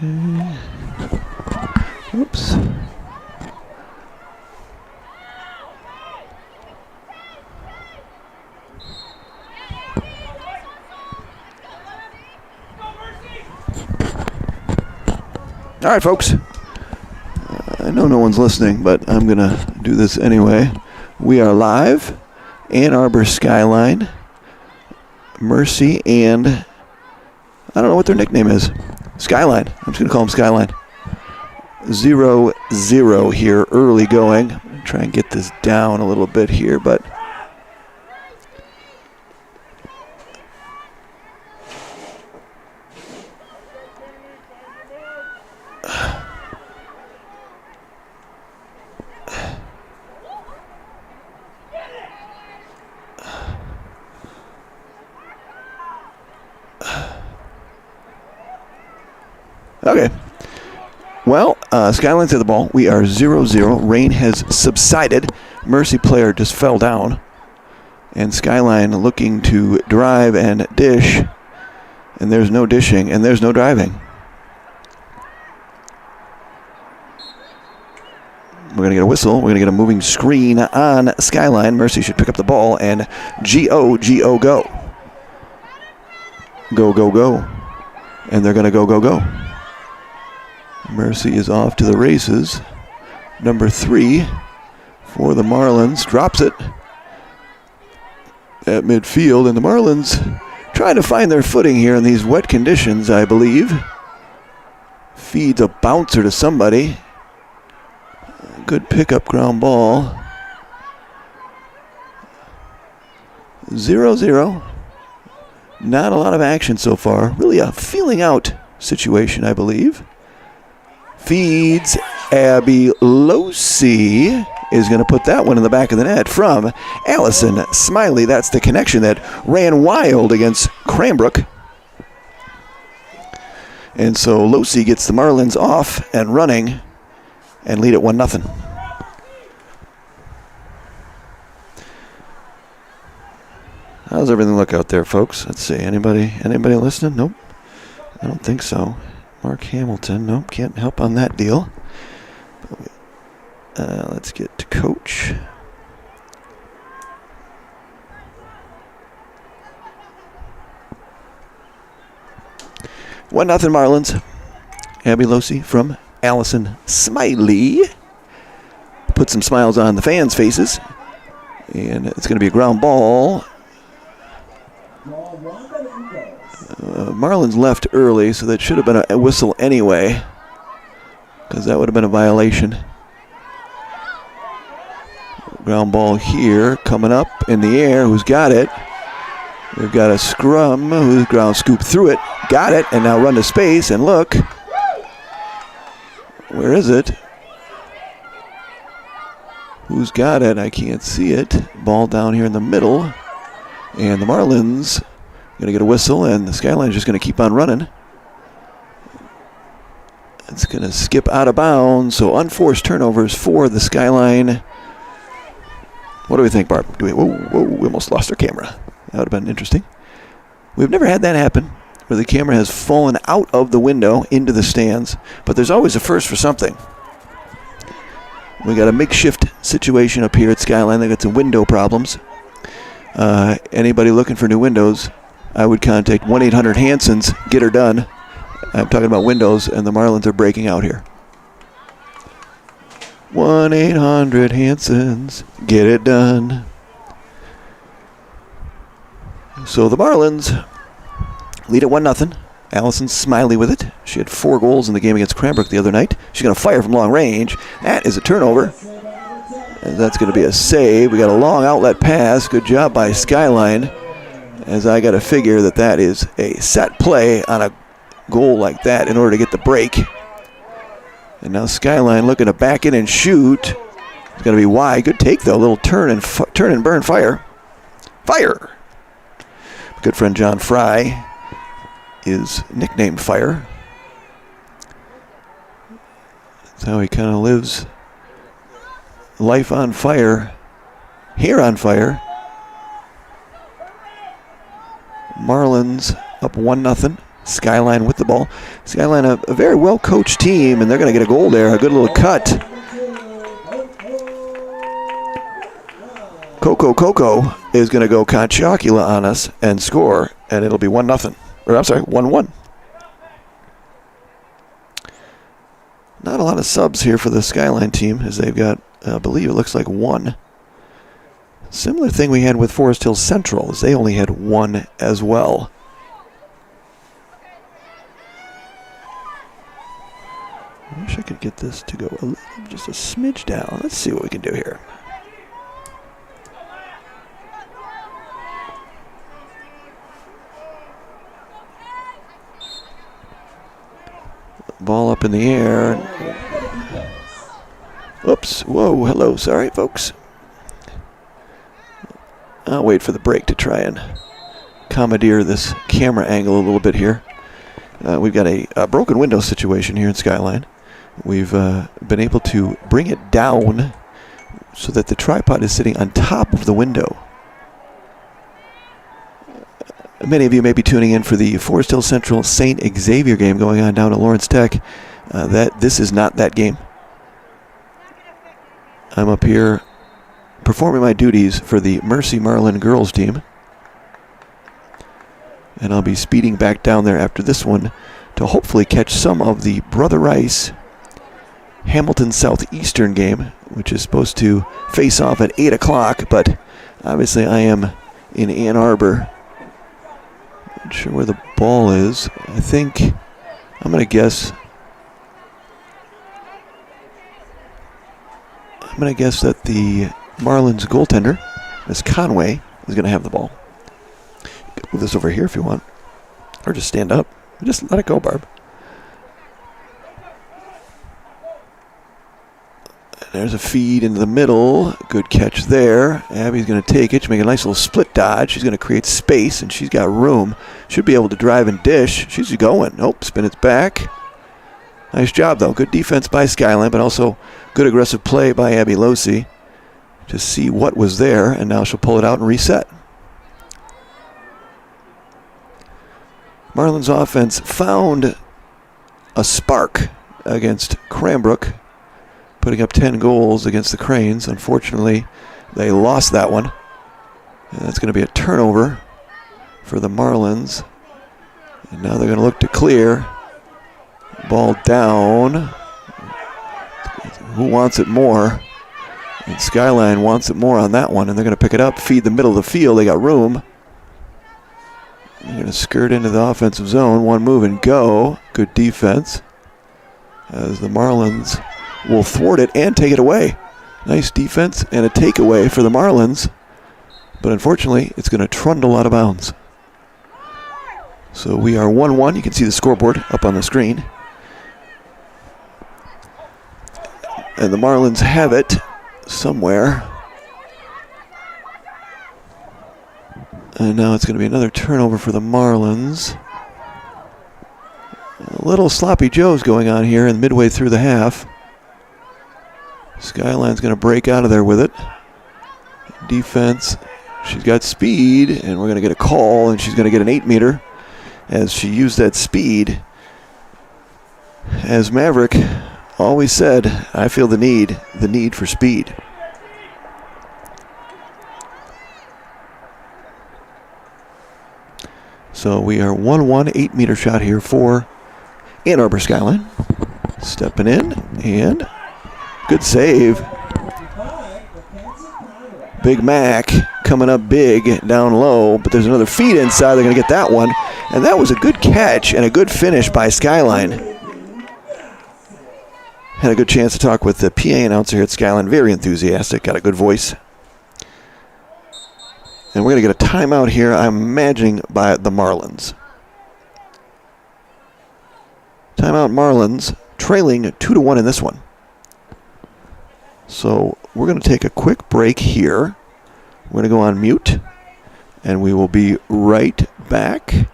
Okay. Oops. All right, folks. I know no one's listening, but I'm going to do this anyway. We are live. Ann Arbor Skyline. Mercy and I don't know what their nickname is. Skyline. I'm just going to call them Skyline. 0-0 here, early going. I'm going to try and get this down a little bit here, but okay. Well, Skyline's at the ball. We are 0-0. Rain has subsided. Mercy player just fell down. And Skyline looking to drive and dish. And there's no dishing and there's no driving. We're going to get a whistle. We're going to get a moving screen on Skyline. Mercy should pick up the ball and go. Go, go, go. And they're going to go. Mercy is off to the races. Number 3 for the Marlins. Drops it at midfield. And the Marlins trying to find their footing here in these wet conditions, I believe. Feeds a bouncer to somebody. Good pickup ground ball. 0-0. Not a lot of action so far. Really a feeling out situation, I believe. Feeds. Abby Losi is going to put that one in the back of the net from Allison Smiley. That's the connection that ran wild against Cranbrook. And so Losi gets the Marlins off and running and lead it 1-0. How's everything look out there, folks? Let's see. Anybody listening? Nope. I don't think so. Mark Hamilton. Nope, can't help on that deal. Let's get to coach. One nothing Marlins. Abby Losi from Allison Smiley. Put some smiles on the fans' faces. And it's going to be a ground ball. Marlins left early, so that should have been a whistle anyway, because that would have been a violation. Ground ball here, coming up in the air. Who's got it? We've got a scrum. Who's ground scoop through it? Got it, and now run to space, and look. Where is it? Who's got it? I can't see it. Ball down here in the middle. And the Marlins going to get a whistle, and the Skyline's just going to keep on running. It's going to skip out of bounds, so unforced turnovers for the Skyline. What do we think, Barb? We almost lost our camera. That would have been interesting. We've never had that happen, where the camera has fallen out of the window into the stands, but there's always a first for something. We got a makeshift situation up here at Skyline. They got some window problems. Anybody looking for new windows, I would contact 1-800-HANSON's. Get her done. I'm talking about windows, and the Marlins are breaking out here. 1-800-HANSON's. Get it done. So the Marlins lead at 1-0. Allison Smiley with it. She had 4 goals in the game against Cranbrook the other night. She's going to fire from long range. That is a turnover. And that's going to be a save. We got a long outlet pass. Good job by Skyline. As I got to figure that is a set play on a goal like that in order to get the break. And now Skyline looking to back in and shoot. It's going to be wide. Good take, though. A little turn and burn fire. Fire! Good friend John Fry is nicknamed Fire. That's how he kind of lives life on fire, hair on fire. Marlins up 1-0. Skyline with the ball. Skyline, a very well-coached team, and they're going to get a goal there. A good little cut. Coco is going to go Conchocula on us and score, and it'll be 1-0. Or I'm sorry, 1-1. Not a lot of subs here for the Skyline team, as they've got, I believe it looks like 1. Similar thing we had with Forest Hill Central, as they only had 1 as well. I wish I could get this to go just a smidge down. Let's see what we can do here. Ball up in the air. Oops. Whoa. Hello. Sorry, folks. I'll wait for the break to try and commandeer this camera angle a little bit here. We've got a broken window situation here in Skyline. We've been able to bring it down so that the tripod is sitting on top of the window. Many of you may be tuning in for the Forest Hill Central St. Xavier game going on down at Lawrence Tech. This is not that game. I'm up here performing my duties for the Mercy Marlin girls team. And I'll be speeding back down there after this one to hopefully catch some of the Brother Rice Hamilton Southeastern game, which is supposed to face off at 8 o'clock, but obviously I am in Ann Arbor. Not sure where the ball is. I think I'm going to guess. I'm going to guess that the Marlins goaltender, Miss Conway, is going to have the ball. You can move this over here if you want, or just stand up. Just let it go, Barb. There's a feed into the middle. Good catch there. Abby's going to take it. She'll make a nice little split dodge. She's going to create space, and she's got room. Should be able to drive and dish. She's going. Nope, spin it back. Nice job, though. Good defense by Skyline, but also good aggressive play by Abby Losi to see what was there, and now she'll pull it out and reset. Marlins offense found a spark against Cranbrook, putting up 10 goals against the Cranes. Unfortunately, they lost that one. And that's going to be a turnover for the Marlins. And now they're going to look to clear. Ball down. Who wants it more? And Skyline wants it more on that one, and they're going to pick it up, feed the middle of the field. They got room. They're going to skirt into the offensive zone. One move and go. Good defense, as the Marlins will thwart it and take it away. Nice defense and a takeaway for the Marlins, but unfortunately it's going to trundle out of bounds. So we are 1-1. You can see the scoreboard up on the screen. And the Marlins have it somewhere. And now it's going to be another turnover for the Marlins. A little sloppy joes going on here in midway through the half. Skyline's going to break out of there with it. Defense, she's got speed, and we're going to get a call, and she's going to get an 8-meter as she used that speed. As Maverick always said, I feel the need for speed. So we are 1-1, 8-meter shot here for Ann Arbor Skyline. Stepping in, and good save. Big Mac coming up big down low, but there's another feed inside. They're going to get that one. And that was a good catch and a good finish by Skyline. Had a good chance to talk with the PA announcer here at Skyline. Very enthusiastic, got a good voice. And we're going to get a timeout here, I'm imagining, by the Marlins. Timeout Marlins, trailing 2-1 in this one. So we're going to take a quick break here. We're going to go on mute, and we will be right back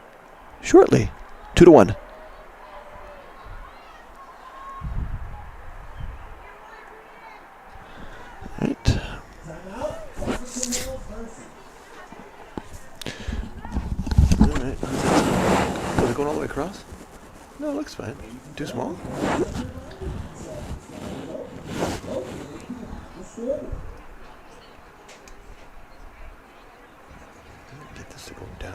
shortly. 2-1. All right. All right. Is it going all the way cross? No, it looks fine. Too small? Get this to go down.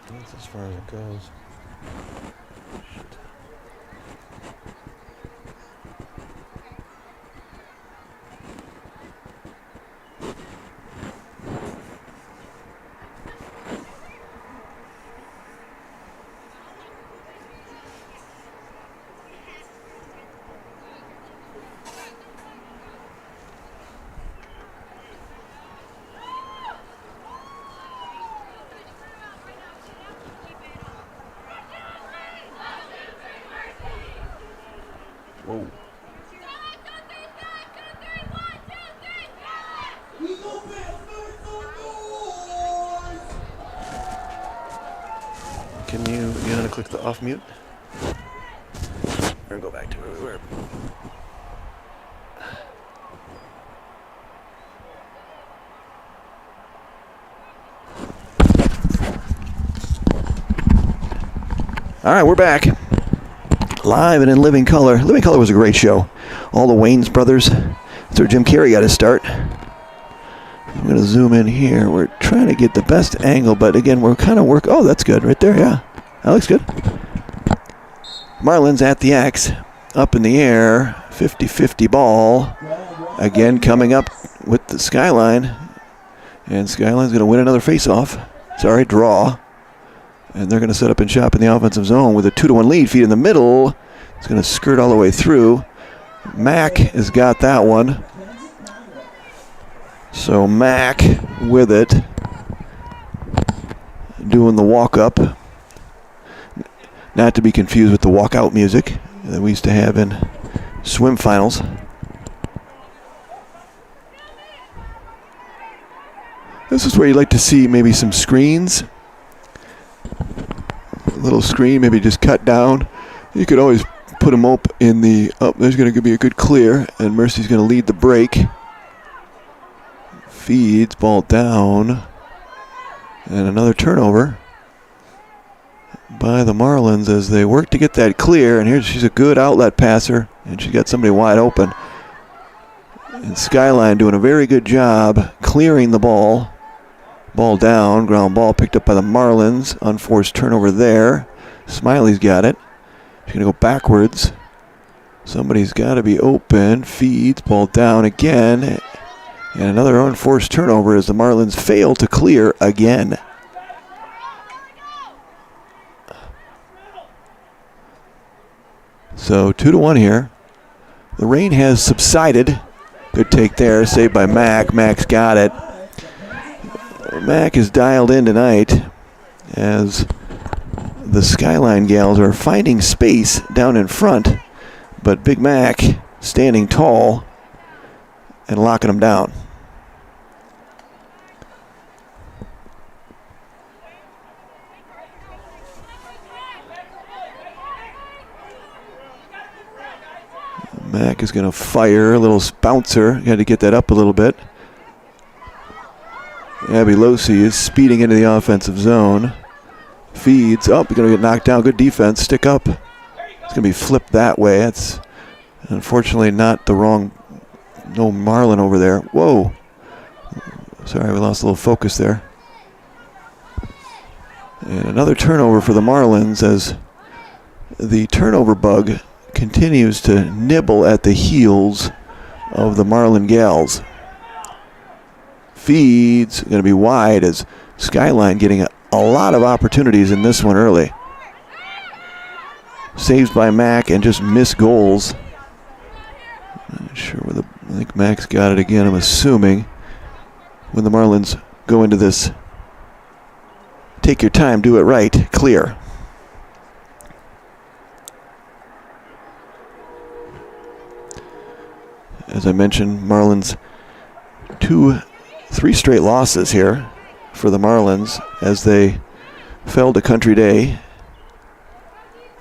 That's as far as it goes. Shit. Whoa. Can you want to click the off mute? Or go back to where we were. All right, we're back. Live and in living color. Living Color was a great show. All the Wayans brothers. That's where Jim Carrey got his start. I'm going to zoom in here. We're trying to get the best angle, but again, we're kind of Oh, that's good right there, yeah. That looks good. Marlins at the X. Up in the air. 50-50 ball. Again, coming up with the Skyline. And Skyline's going to win another face-off. Sorry, draw. And they're going to set up and shop in the offensive zone with a 2-1 lead. Feed in the middle. It's going to skirt all the way through. Mack has got that one. So Mack with it. Doing the walk-up. Not to be confused with the walk-out music that we used to have in swim finals. This is where you'd like to see maybe some screens. A little screen, maybe just cut down. You could always put them up in the... Oh, there's going to be a good clear, and Mercy's going to lead the break. Feeds, ball down. And another turnover by the Marlins as they work to get that clear. And here she's a good outlet passer, and she got somebody wide open. And Skyline doing a very good job clearing the ball. Ball down, ground ball picked up by the Marlins. Unforced turnover there. Smiley's got it. She's going to go backwards. Somebody's got to be open. Feeds, ball down again. And another unforced turnover as the Marlins fail to clear again. So 2-1 here. The rain has subsided. Good take there, saved by Mack. Mack's got it. Mack is dialed in tonight as the Skyline gals are finding space down in front, but Big Mac standing tall and locking them down. Mack is going to fire a little bouncer. Got to get that up a little bit. Abby Losi is speeding into the offensive zone. Feeds. Oh, you're going to get knocked down. Good defense. Stick up. It's going to be flipped that way. That's unfortunately not the wrong... No Marlin over there. Whoa. Sorry, we lost a little focus there. And another turnover for the Marlins as the turnover bug continues to nibble at the heels of the Marlin gals. Feeds, going to be wide as Skyline getting a lot of opportunities in this one early. Saves by Mack and just missed goals. Not sure where I think Mack's got it again, I'm assuming. When the Marlins go into this, take your time, do it right, clear. As I mentioned, Marlins 3 straight losses here for the Marlins as they fell to Country Day,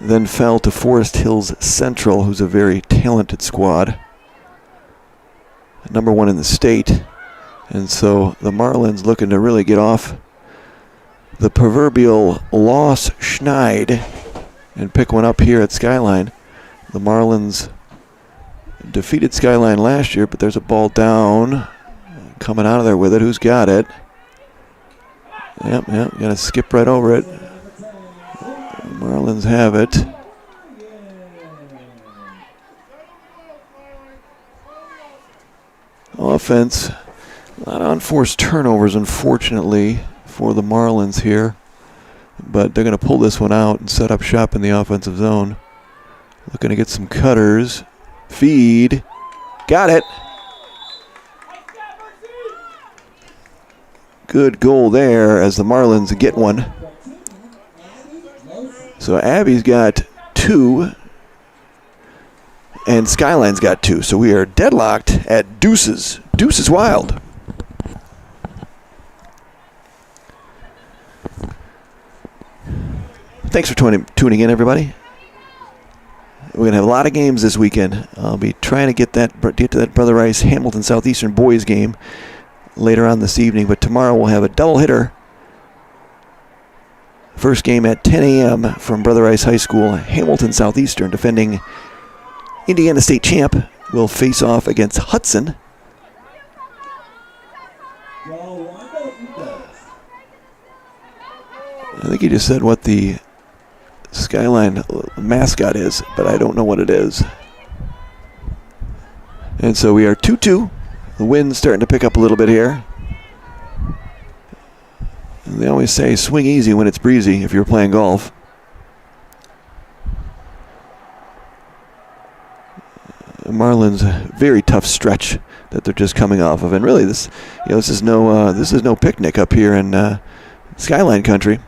then fell to Forest Hills Central, who's a very talented squad, number 1 in the state. And so the Marlins looking to really get off the proverbial loss schneid and pick one up here at Skyline. The Marlins defeated Skyline last year, but there's a ball down. Coming out of there with it. Who's got it? Yep, gonna skip right over it. Marlins have it. Offense. A lot of unforced turnovers, unfortunately, for the Marlins here. But they're going to pull this one out and set up shop in the offensive zone. Looking to get some cutters. Feed. Got it. Good goal there as the Marlins get one. So Abby's got 2. And Skyline's got 2. So we are deadlocked at deuces. Deuces wild. Thanks for tuning in, everybody. We're going to have a lot of games this weekend. I'll be trying to get to that Brother Rice Hamilton Southeastern boys game later on this evening. But tomorrow we'll have a double hitter. First game at 10 a.m. from Brother Rice High School. Hamilton Southeastern, defending Indiana State champ, will face off against Hudson. I think he just said what the Skyline mascot is, but I don't know what it is. And so we are 2-2. The wind's starting to pick up a little bit here. And they always say swing easy when it's breezy if you're playing golf. Marlins, very tough stretch that they're just coming off of, and really this is no picnic up here in Skyline country.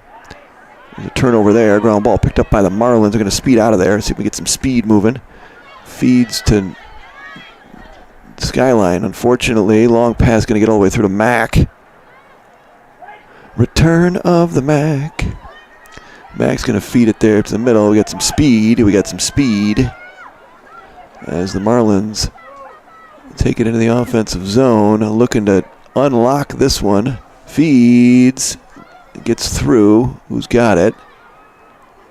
There's a turnover there. Ground ball picked up by the Marlins. They're going to speed out of there. See if we get some speed moving. Feeds to Skyline. Unfortunately, long pass going to get all the way through to Mac. Return of the Mac. Mac's going to feed it there to the middle. We got some speed. As the Marlins take it into the offensive zone, looking to unlock this one. Feeds. Gets through. Who's got it?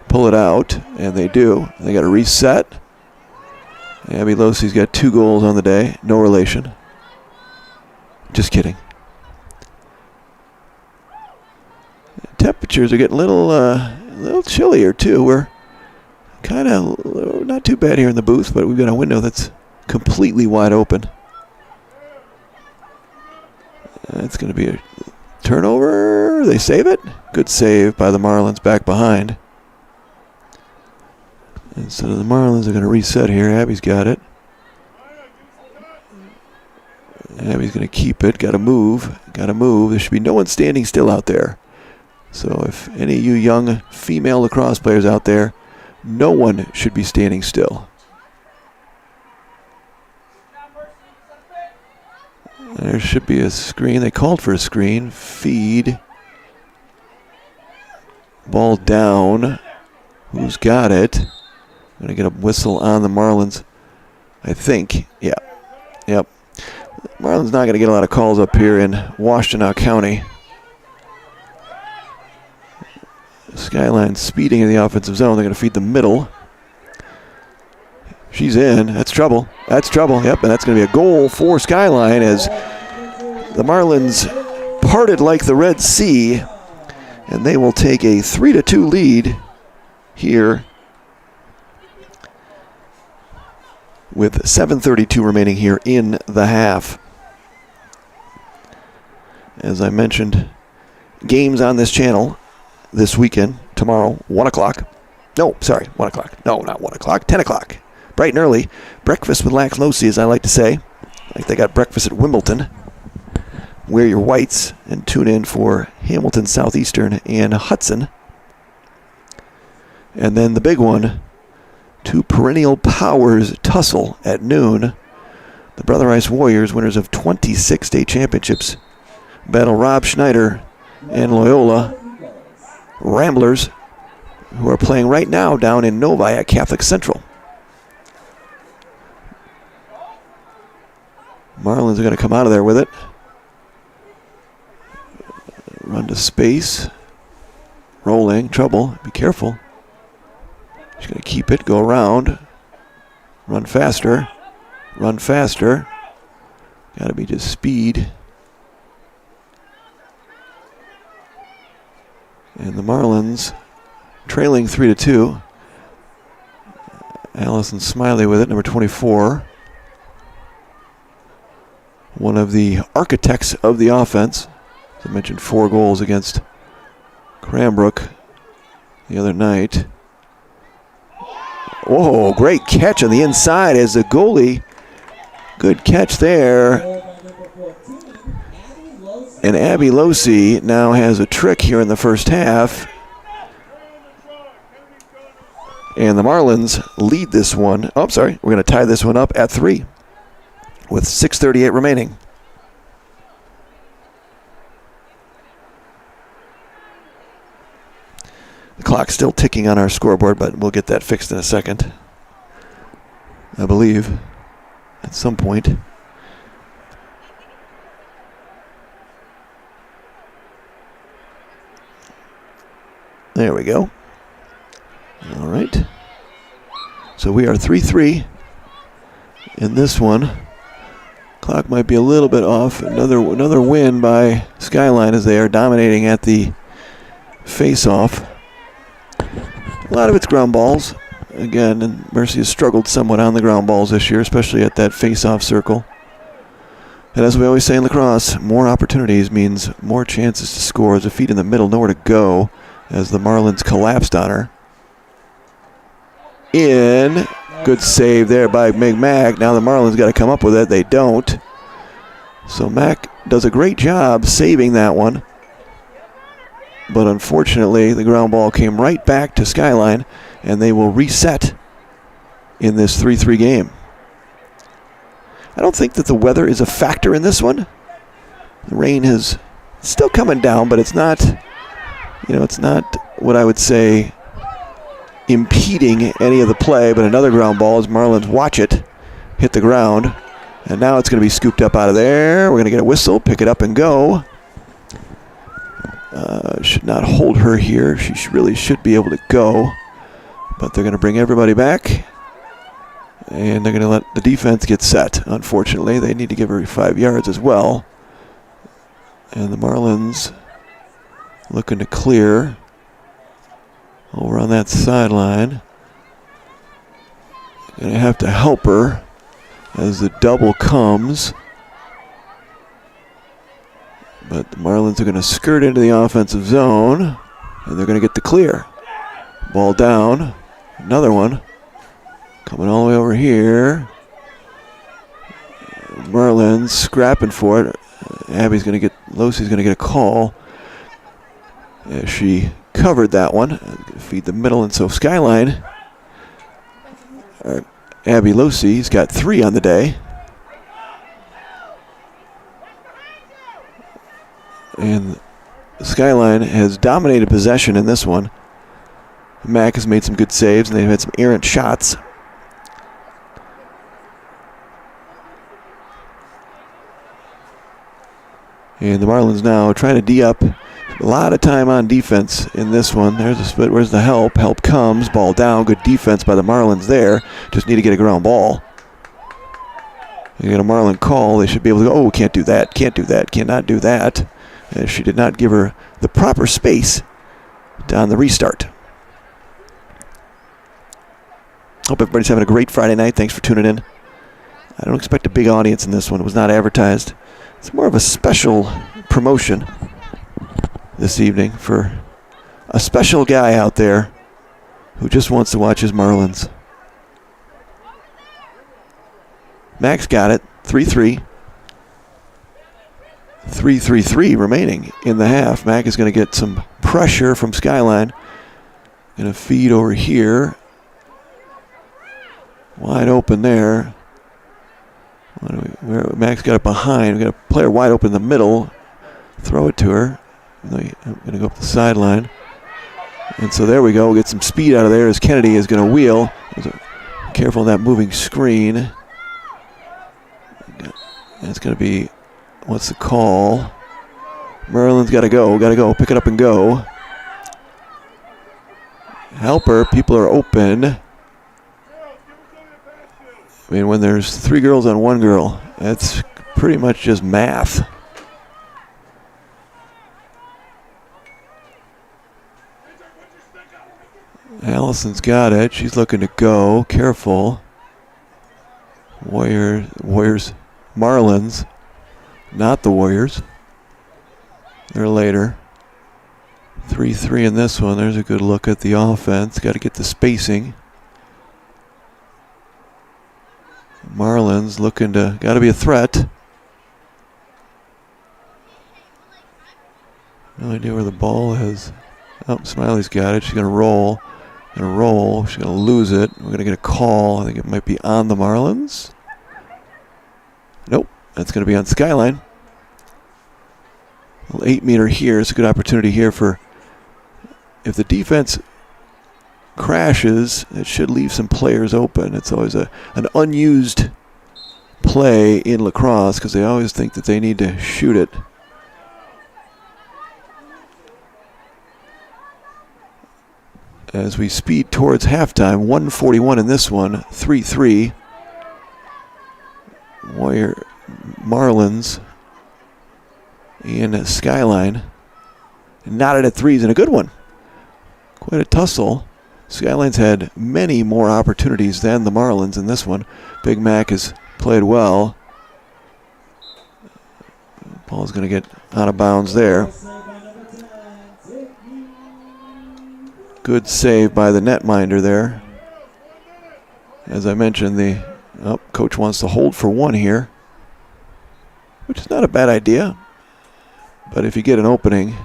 Pull it out, and they do. They got to reset. Abby Losey's got 2 goals on the day. No relation. Just kidding. Temperatures are getting a little chillier too. We're kind of not too bad here in the booth, but we've got a window that's completely wide open. That's going to be a turnover. They save it. Good save by the Marlins back behind. And so the Marlins are going to reset here. Abby's got it. Abby's going to keep it. Got to move. There should be no one standing still out there. So if any of you young female lacrosse players out there, no one should be standing still. There should be a screen. They called for a screen. Feed. Ball down. Who's got it? Going to get a whistle on the Marlins, I think. Yeah. Yep. Marlins not going to get a lot of calls up here in Washtenaw County. Skyline speeding in the offensive zone. They're going to feed the middle. She's in. That's trouble. Yep, and that's going to be a goal for Skyline as the Marlins parted like the Red Sea, and they will take a 3-2 lead here with 7:32 remaining here in the half. As I mentioned, games on this channel this weekend, tomorrow, 1 o'clock. No, sorry, 1 o'clock. No, not 1 o'clock, 10 o'clock. Bright and early. Breakfast with Lax Losi, as I like to say. Like they got breakfast at Wimbledon. Wear your whites and tune in for Hamilton Southeastern and Hudson. And then the big one, 2 perennial powers tussle at noon. The Brother Rice Warriors, winners of 26 state championships, battle Rob Schneider and Loyola Ramblers, who are playing right now down in Novi at Catholic Central. Marlins are going to come out of there with it. Run to space. Rolling. Trouble. Be careful. She's going to keep it. Go around. Run faster. Run faster. Got to be just speed. And the Marlins trailing 3-2. Allison Smiley with it, number 24. One of the architects of the offense. As I mentioned, 4 goals against Cranbrook the other night. Oh, great catch on the inside as the goalie. Good catch there. And Abby Losey now has a trick here in the first half. And the Marlins lead this one. Oh, sorry. We're going to tie this one up at 3 with 6:38 remaining. The clock's still ticking on our scoreboard, but we'll get that fixed in a second. I believe at some point. There we go. All right. So we are 3-3 in this one. Clock might be a little bit off. Another win by Skyline as they are dominating at the face-off. A lot of it's ground balls. Again, and Mercy has struggled somewhat on the ground balls this year, especially at that face-off circle. And as we always say in lacrosse, more opportunities means more chances to score. There's a feet in the middle, nowhere to go, as the Marlins collapsed on her. In. Good save there by Mac. Now the Marlins got to come up with it. They don't. So Mac does a great job saving that one. But unfortunately, the ground ball came right back to Skyline, and they will reset in this 3-3 game. I don't think that the weather is a factor in this one. The rain is still coming down, but it's not, it's not what I would say impeding any of the play. But another ground ball as Marlins watch it hit the ground. And now it's going to be scooped up out of there. We're going to get a whistle, pick it up and go. Should not hold her here. She really should be able to go. But they're going to bring everybody back. And they're going to let the defense get set. Unfortunately, they need to give her 5 yards as well. And the Marlins looking to clear over on that sideline. Going to have to help her as the double comes. But the Marlins are going to skirt into the offensive zone, and they're going to get the clear. Ball down. Another one. Coming all the way over here. Marlins scrapping for it. Losey's going to get a call. As she covered that one. Feed the middle, and so Skyline. Abby Losey's got 3 on the day. And Skyline has dominated possession in this one. Mac has made some good saves, and they've had some errant shots. And the Marlins now trying to D-up. A lot of time on defense in this one. There's a split. Where's the help? Help comes. Ball down. Good defense by the Marlins there. Just need to get a ground ball. You get a Marlin call. They should be able to go, oh, can't do that. Can't do that. Cannot do that. As she did not give her the proper space on the restart. Hope everybody's having a great Friday night. Thanks for tuning in. I don't expect a big audience in this one. It was not advertised. It's more of a special promotion this evening for a special guy out there who just wants to watch his Marlins. Max got it. 3-3. 3-3-3 remaining in the half. Mac is going to get some pressure from Skyline. Going to feed over here. Wide open there. Mac's got it behind. We've got a player wide open in the middle. Throw it to her. I'm going to go up the sideline. And so there we go. We'll get some speed out of there as Kennedy is going to wheel. Careful on that moving screen. It's going to be, what's the call? Merlin's got to go. Pick it up and go. Helper, people are open. I mean, when there's 3 girls on 1 girl, that's pretty much just math. Allison's got it. She's looking to go. Careful. Warriors, Marlins, not the Warriors. They're later. 3-3 in this one. There's a good look at the offense. Got to get the spacing. Marlins looking to, got to be a threat. No idea where the ball is. Oh, Smiley's got it. She's going to roll. She's going to lose it. We're going to get a call. I think it might be on the Marlins. Nope. That's going to be on Skyline. A little 8-meter here. It's a good opportunity here for, if the defense crashes, it should leave some players open. It's always an unused play in lacrosse because they always think that they need to shoot it. As we speed towards halftime, 1:41 in this one, 3-3. Marlins and Skyline knotted at threes and a good one. Quite a tussle. Skyline's had many more opportunities than the Marlins in this one. Big Mac has played well. Ball's going to get out of bounds there. Good save by the netminder there. As I mentioned, the coach wants to hold for 1 here, which is not a bad idea. But if you get an opening,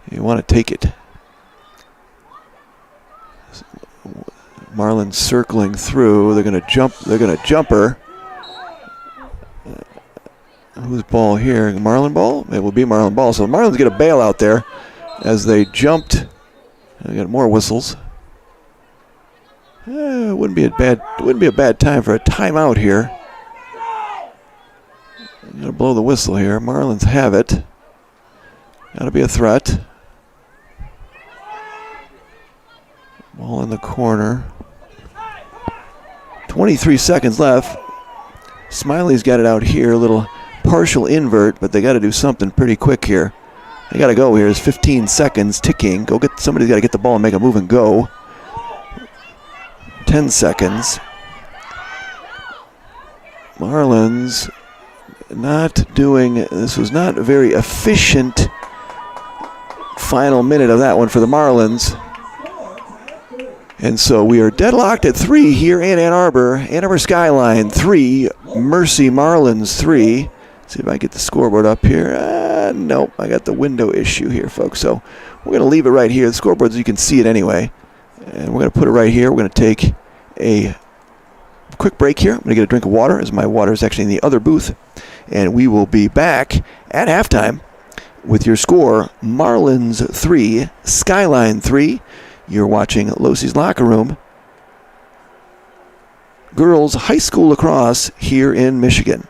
you want to take it. Marlins circling through. They're going to jump. They're going to jumper. Whose ball here? Marlin ball? It will be Marlin ball. So the Marlins get a bailout there as they jumped. They got more whistles. It wouldn't be a bad time for a timeout here. I'm gonna blow the whistle here. Marlins have it. Got to be a threat. Ball in the corner. 23 seconds left. Smiley's got it out here. A little partial invert, but they got to do something pretty quick here. They got to go here. It's 15 seconds ticking. Somebody's got to get the ball and make a move and go. 10 seconds. Marlins this was not a very efficient final minute of that one for the Marlins. And so we are deadlocked at 3 here in Ann Arbor. Ann Arbor Skyline 3, Mercy Marlins 3. See if I get the scoreboard up here. Nope, I got the window issue here, folks. So we're going to leave it right here. The scoreboard, you can see it anyway. And we're going to put it right here. We're going to take a quick break here. I'm going to get a drink of water, as my water is actually in the other booth. And we will be back at halftime with your score, Marlins 3, Skyline 3. You're watching Losie's Locker Room, girls high school lacrosse here in Michigan.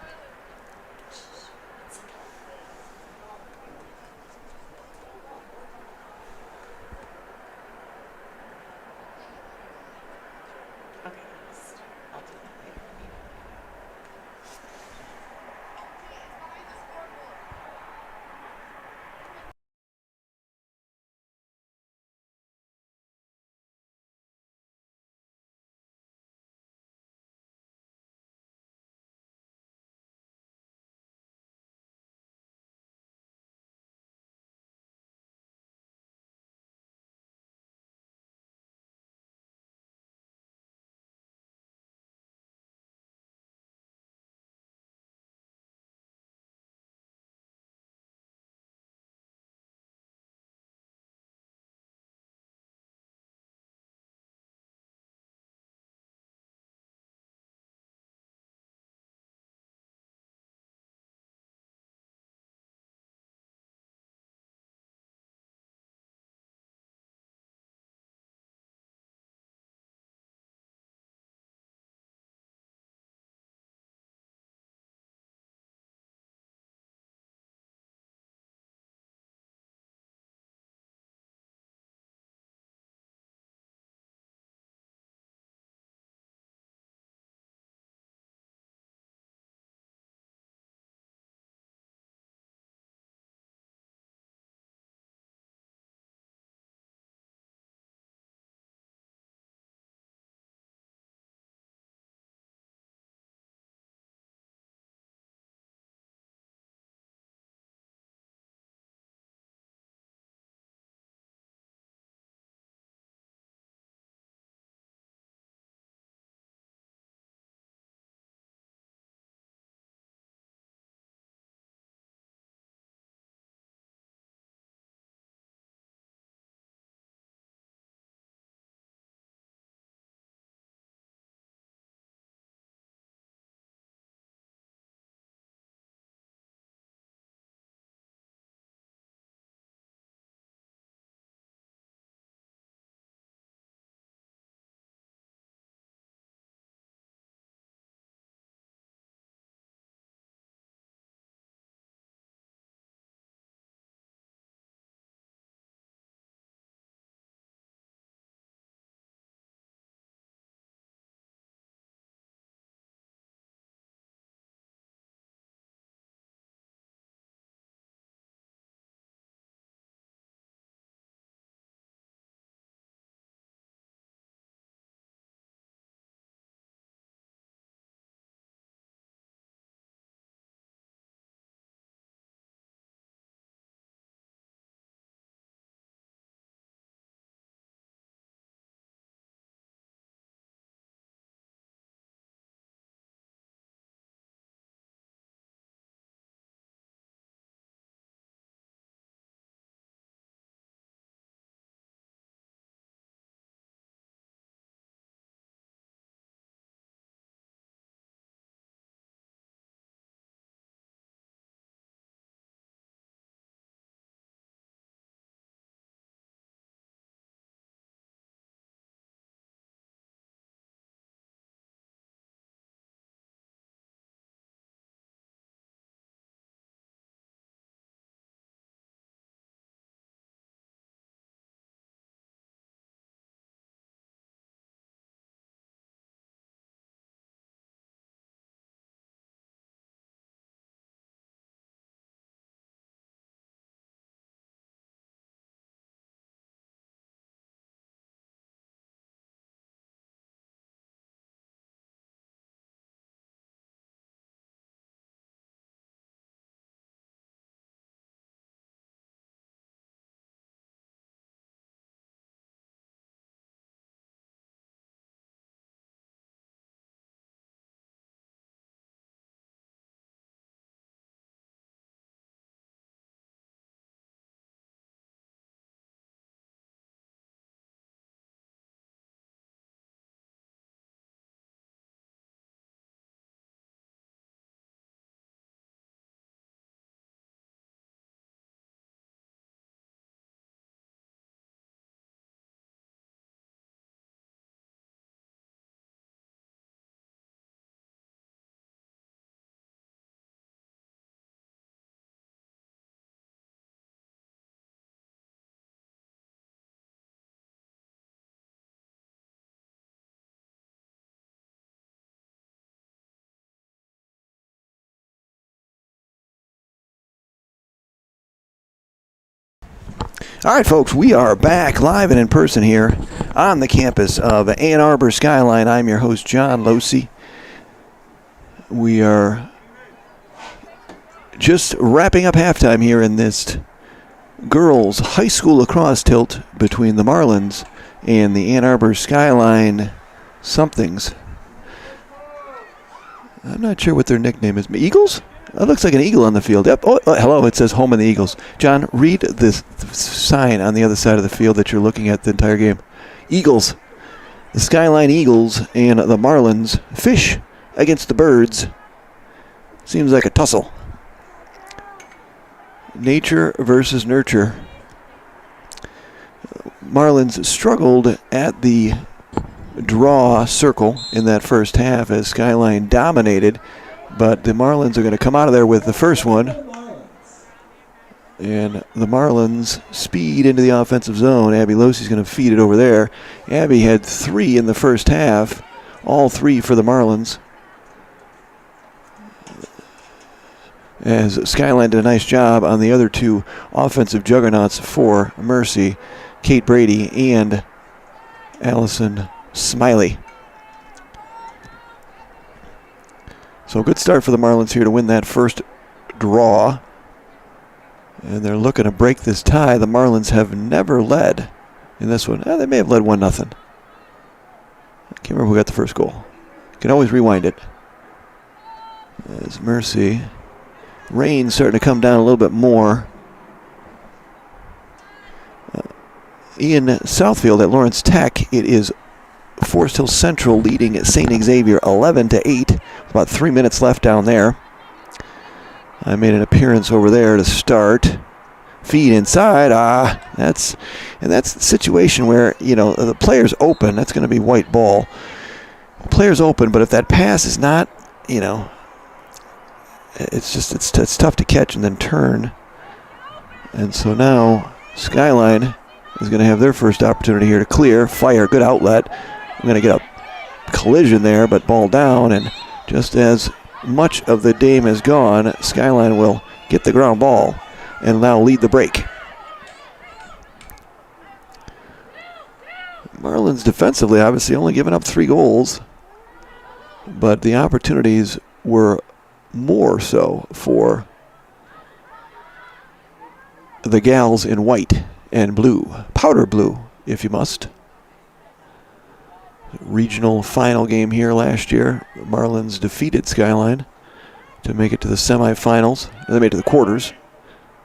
All right, folks, we are back live and in person here on the campus of Ann Arbor Skyline. I'm your host, John Losey. We are just wrapping up halftime here in this girls' high school lacrosse tilt between the Marlins and the Ann Arbor Skyline somethings. I'm not sure what their nickname is. Eagles? It looks like an eagle on the field. Yep. Oh, hello. It says home in the Eagles. John, read this sign on the other side of the field that you're looking at the entire game. Eagles. The Skyline Eagles and the Marlins fish against the birds. Seems like a tussle. Nature versus nurture. Marlins struggled at the draw circle in that first half as Skyline dominated. But the Marlins are going to come out of there with the first one. And the Marlins speed into the offensive zone. Abby Losey's going to feed it over there. Abby had 3 in the first half. All 3 for the Marlins. As Skyline did a nice job on the other 2 offensive juggernauts for Mercy. Kate Brady and Allison Smiley. So a good start for the Marlins here to win that first draw. And they're looking to break this tie. The Marlins have never led in this one. They may have led 1-0. I can't remember who got the first goal. You can always rewind it. As Mercy. Rain's starting to come down a little bit more. In Southfield at Lawrence Tech, it is Forest Hill Central leading St. Xavier 11-8. About 3 minutes left down there. I made an appearance over there to start. Feed inside. That's the situation where, the player's open. That's going to be white ball. The player's open, but if that pass is not, it's tough to catch and then turn. And so now Skyline is going to have their first opportunity here to clear, fire, good outlet. I'm going to get a collision there, but ball down, and just as much of the game has gone, Skyline will get the ground ball and now lead the break. Marlins defensively obviously only giving up 3 goals, but the opportunities were more so for the gals in white and blue, powder blue if you must. Regional final game here last year. The Marlins defeated Skyline to make it to the semifinals. They made it to the quarters.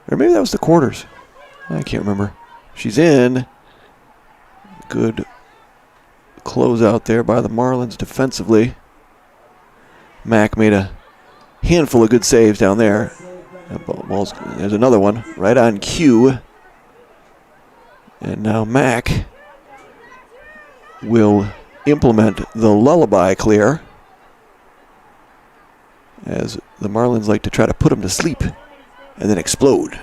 Or maybe that was the quarters. I can't remember. She's in. Good close out there by the Marlins defensively. Mack made a handful of good saves down there. There's another one right on cue. And now Mack will implement the lullaby clear as the Marlins like to try to put him to sleep and then explode.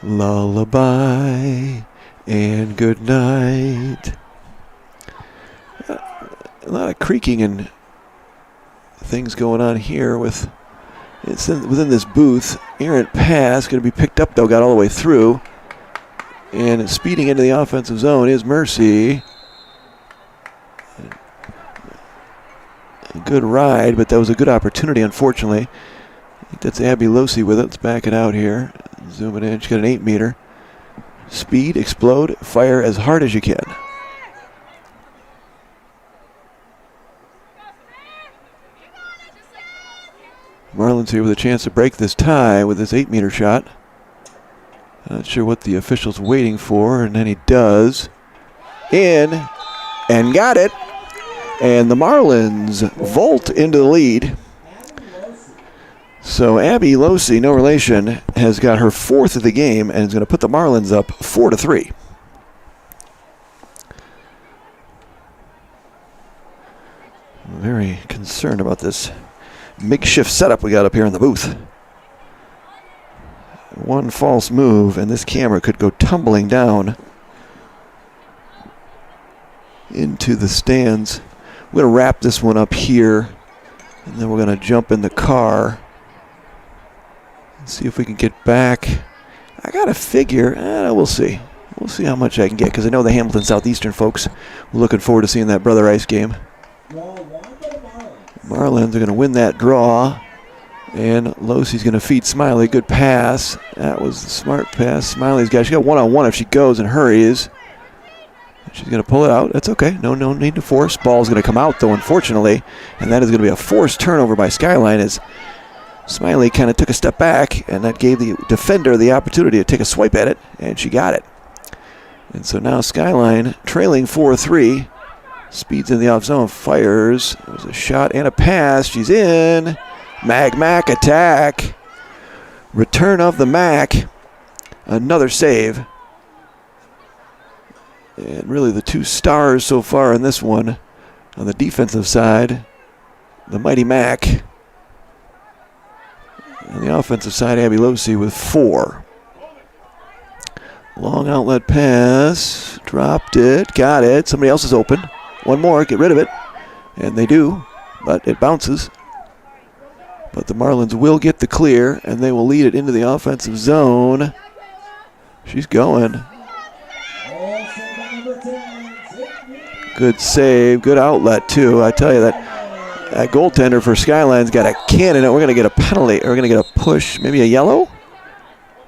Lullaby and good night. A lot of creaking and things going on here with within this booth. Errant pass going to be picked up though, got all the way through. And speeding into the offensive zone is Mercy. A good ride, but that was a good opportunity, unfortunately. I think that's Abby Losey with it. Let's back it out here. Zoom it in. She's got an 8-meter. Speed, explode, fire as hard as you can. Marlins here with a chance to break this tie with this 8-meter shot. Not sure what the official's waiting for, and then he does. In, and got it. And the Marlins vault into the lead. So Abby Losey, no relation, has got her 4th of the game and is going to put the Marlins up 4-3. I'm very concerned about this makeshift setup we got up here in the booth. One false move, and this camera could go tumbling down into the stands. We're going to wrap this one up here, and then we're going to jump in the car and see if we can get back. I got to figure, we'll see. We'll see how much I can get, because I know the Hamilton Southeastern folks were looking forward to seeing that Brother Ice game. Marlins are going to win that draw, and Losey's going to feed Smiley. Good pass. That was the smart pass. Smiley's got, she got one-on-one if she goes and hurries. She's going to pull it out. That's okay. No need to force. Ball's going to come out, though, unfortunately, and that is going to be a forced turnover by Skyline as Smiley kind of took a step back, and that gave the defender the opportunity to take a swipe at it, and she got it. And so now Skyline trailing 4-3. Speeds in the off zone, fires. There's a shot and a pass. She's in. Mac attack. Return of the Mac. Another save. And really the two stars so far in this one. On the defensive side, the mighty Mac. On the offensive side, Abby Losey with 4. Long outlet pass. Dropped it. Got it. Somebody else is open. One more, get rid of it. And they do, but it bounces. But the Marlins will get the clear, and they will lead it into the offensive zone. She's going. Good save, good outlet, too. I tell you, that goaltender for Skyline's got a cannon. We're going to get a penalty. We're going to get a push, maybe a yellow?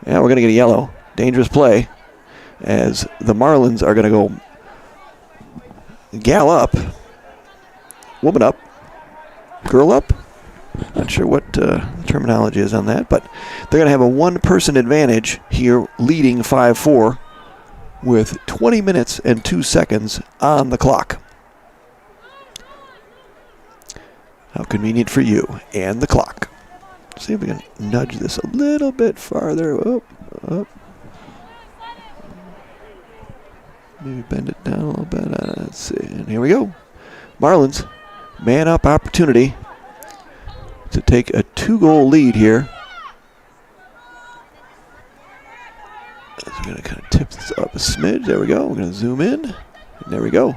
Yeah, we're going to get a yellow. Dangerous play, as the Marlins are going to go gal up, woman up, girl up. Not sure what terminology is on that, but they're going to have a one-person advantage here, leading 5-4 with 20 minutes and 2 seconds on the clock. How convenient for you and the clock. See if we can nudge this a little bit farther. Up. Maybe bend it down a little bit. Let's see. And here we go. Marlins, man-up opportunity to take a 2-goal lead here. So we're going to kind of tip this up a smidge. There we go. We're going to zoom in. And there we go.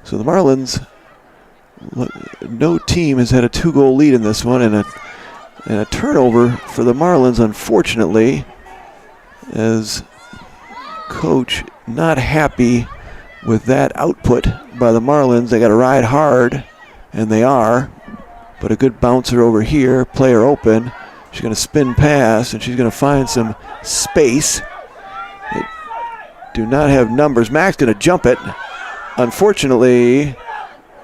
So the Marlins, no team has had a 2-goal lead in this one, and a turnover for the Marlins, unfortunately, as coach not happy with that output by the Marlins. They got to ride hard, and they are. But a good bouncer over here, player open. She's going to spin pass, and she's going to find some space. They do not have numbers. Mac's going to jump it. Unfortunately,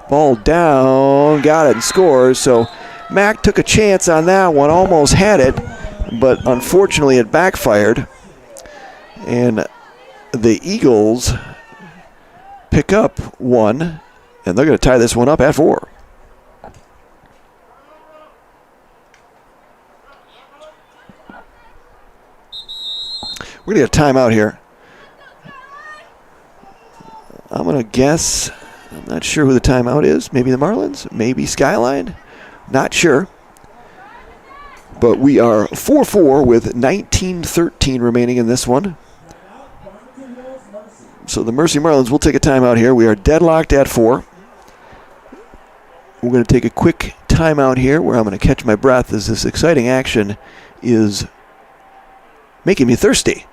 ball down, got it and scores. So Mac took a chance on that one, almost had it, but unfortunately it backfired. And the Eagles pick up 1, and they're going to tie this one up at 4. We're going to get a timeout here. I'm going to guess, I'm not sure who the timeout is. Maybe the Marlins, maybe Skyline. Not sure. But we are 4-4 with 19-13 remaining in this one. So the Mercy Marlins will take a timeout here. We are deadlocked at 4. We're going to take a quick timeout here where I'm going to catch my breath as this exciting action is making me thirsty.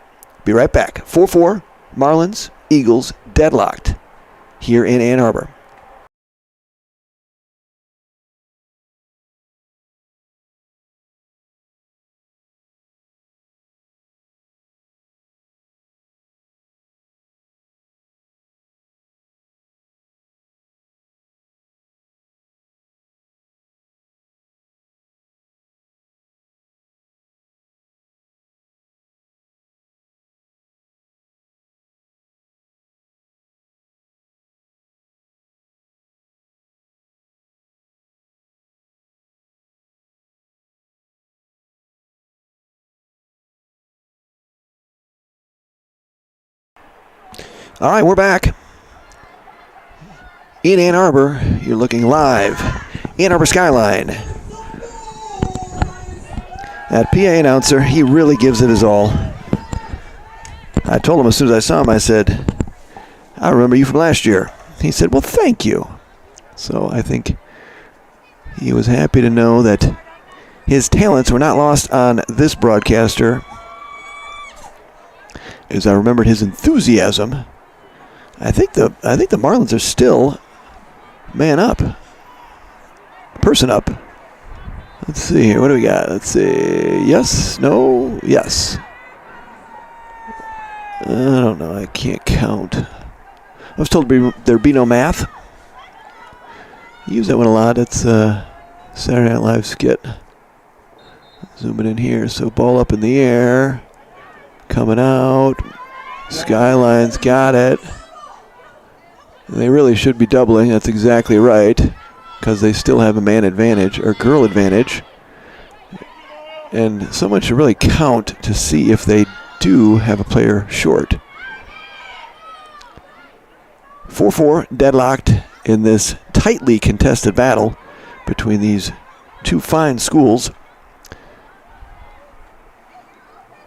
Be right back. 4-4, Marlins, Eagles, deadlocked here in Ann Arbor. All right, we're back. In Ann Arbor, you're looking live. Ann Arbor Skyline. That PA announcer, he really gives it his all. I told him as soon as I saw him, I said, I remember you from last year. He said, well, thank you. So I think he was happy to know that his talents were not lost on this broadcaster. as I remembered his enthusiasm. I think the Marlins are still man up. Person up. Let's see here. What do we got? Let's see. Yes, no, yes. I don't know. I can't count. I was told there'd be no math. I use that one a lot. It's Saturday Night Live skit. Zoom it in here. So ball up in the air. Coming out. Skyline's got it. They really should be doubling. That's exactly right. Because they still have a man advantage, or girl advantage. And someone should really count to see if they do have a player short. 4-4, deadlocked in this tightly contested battle between these two fine schools.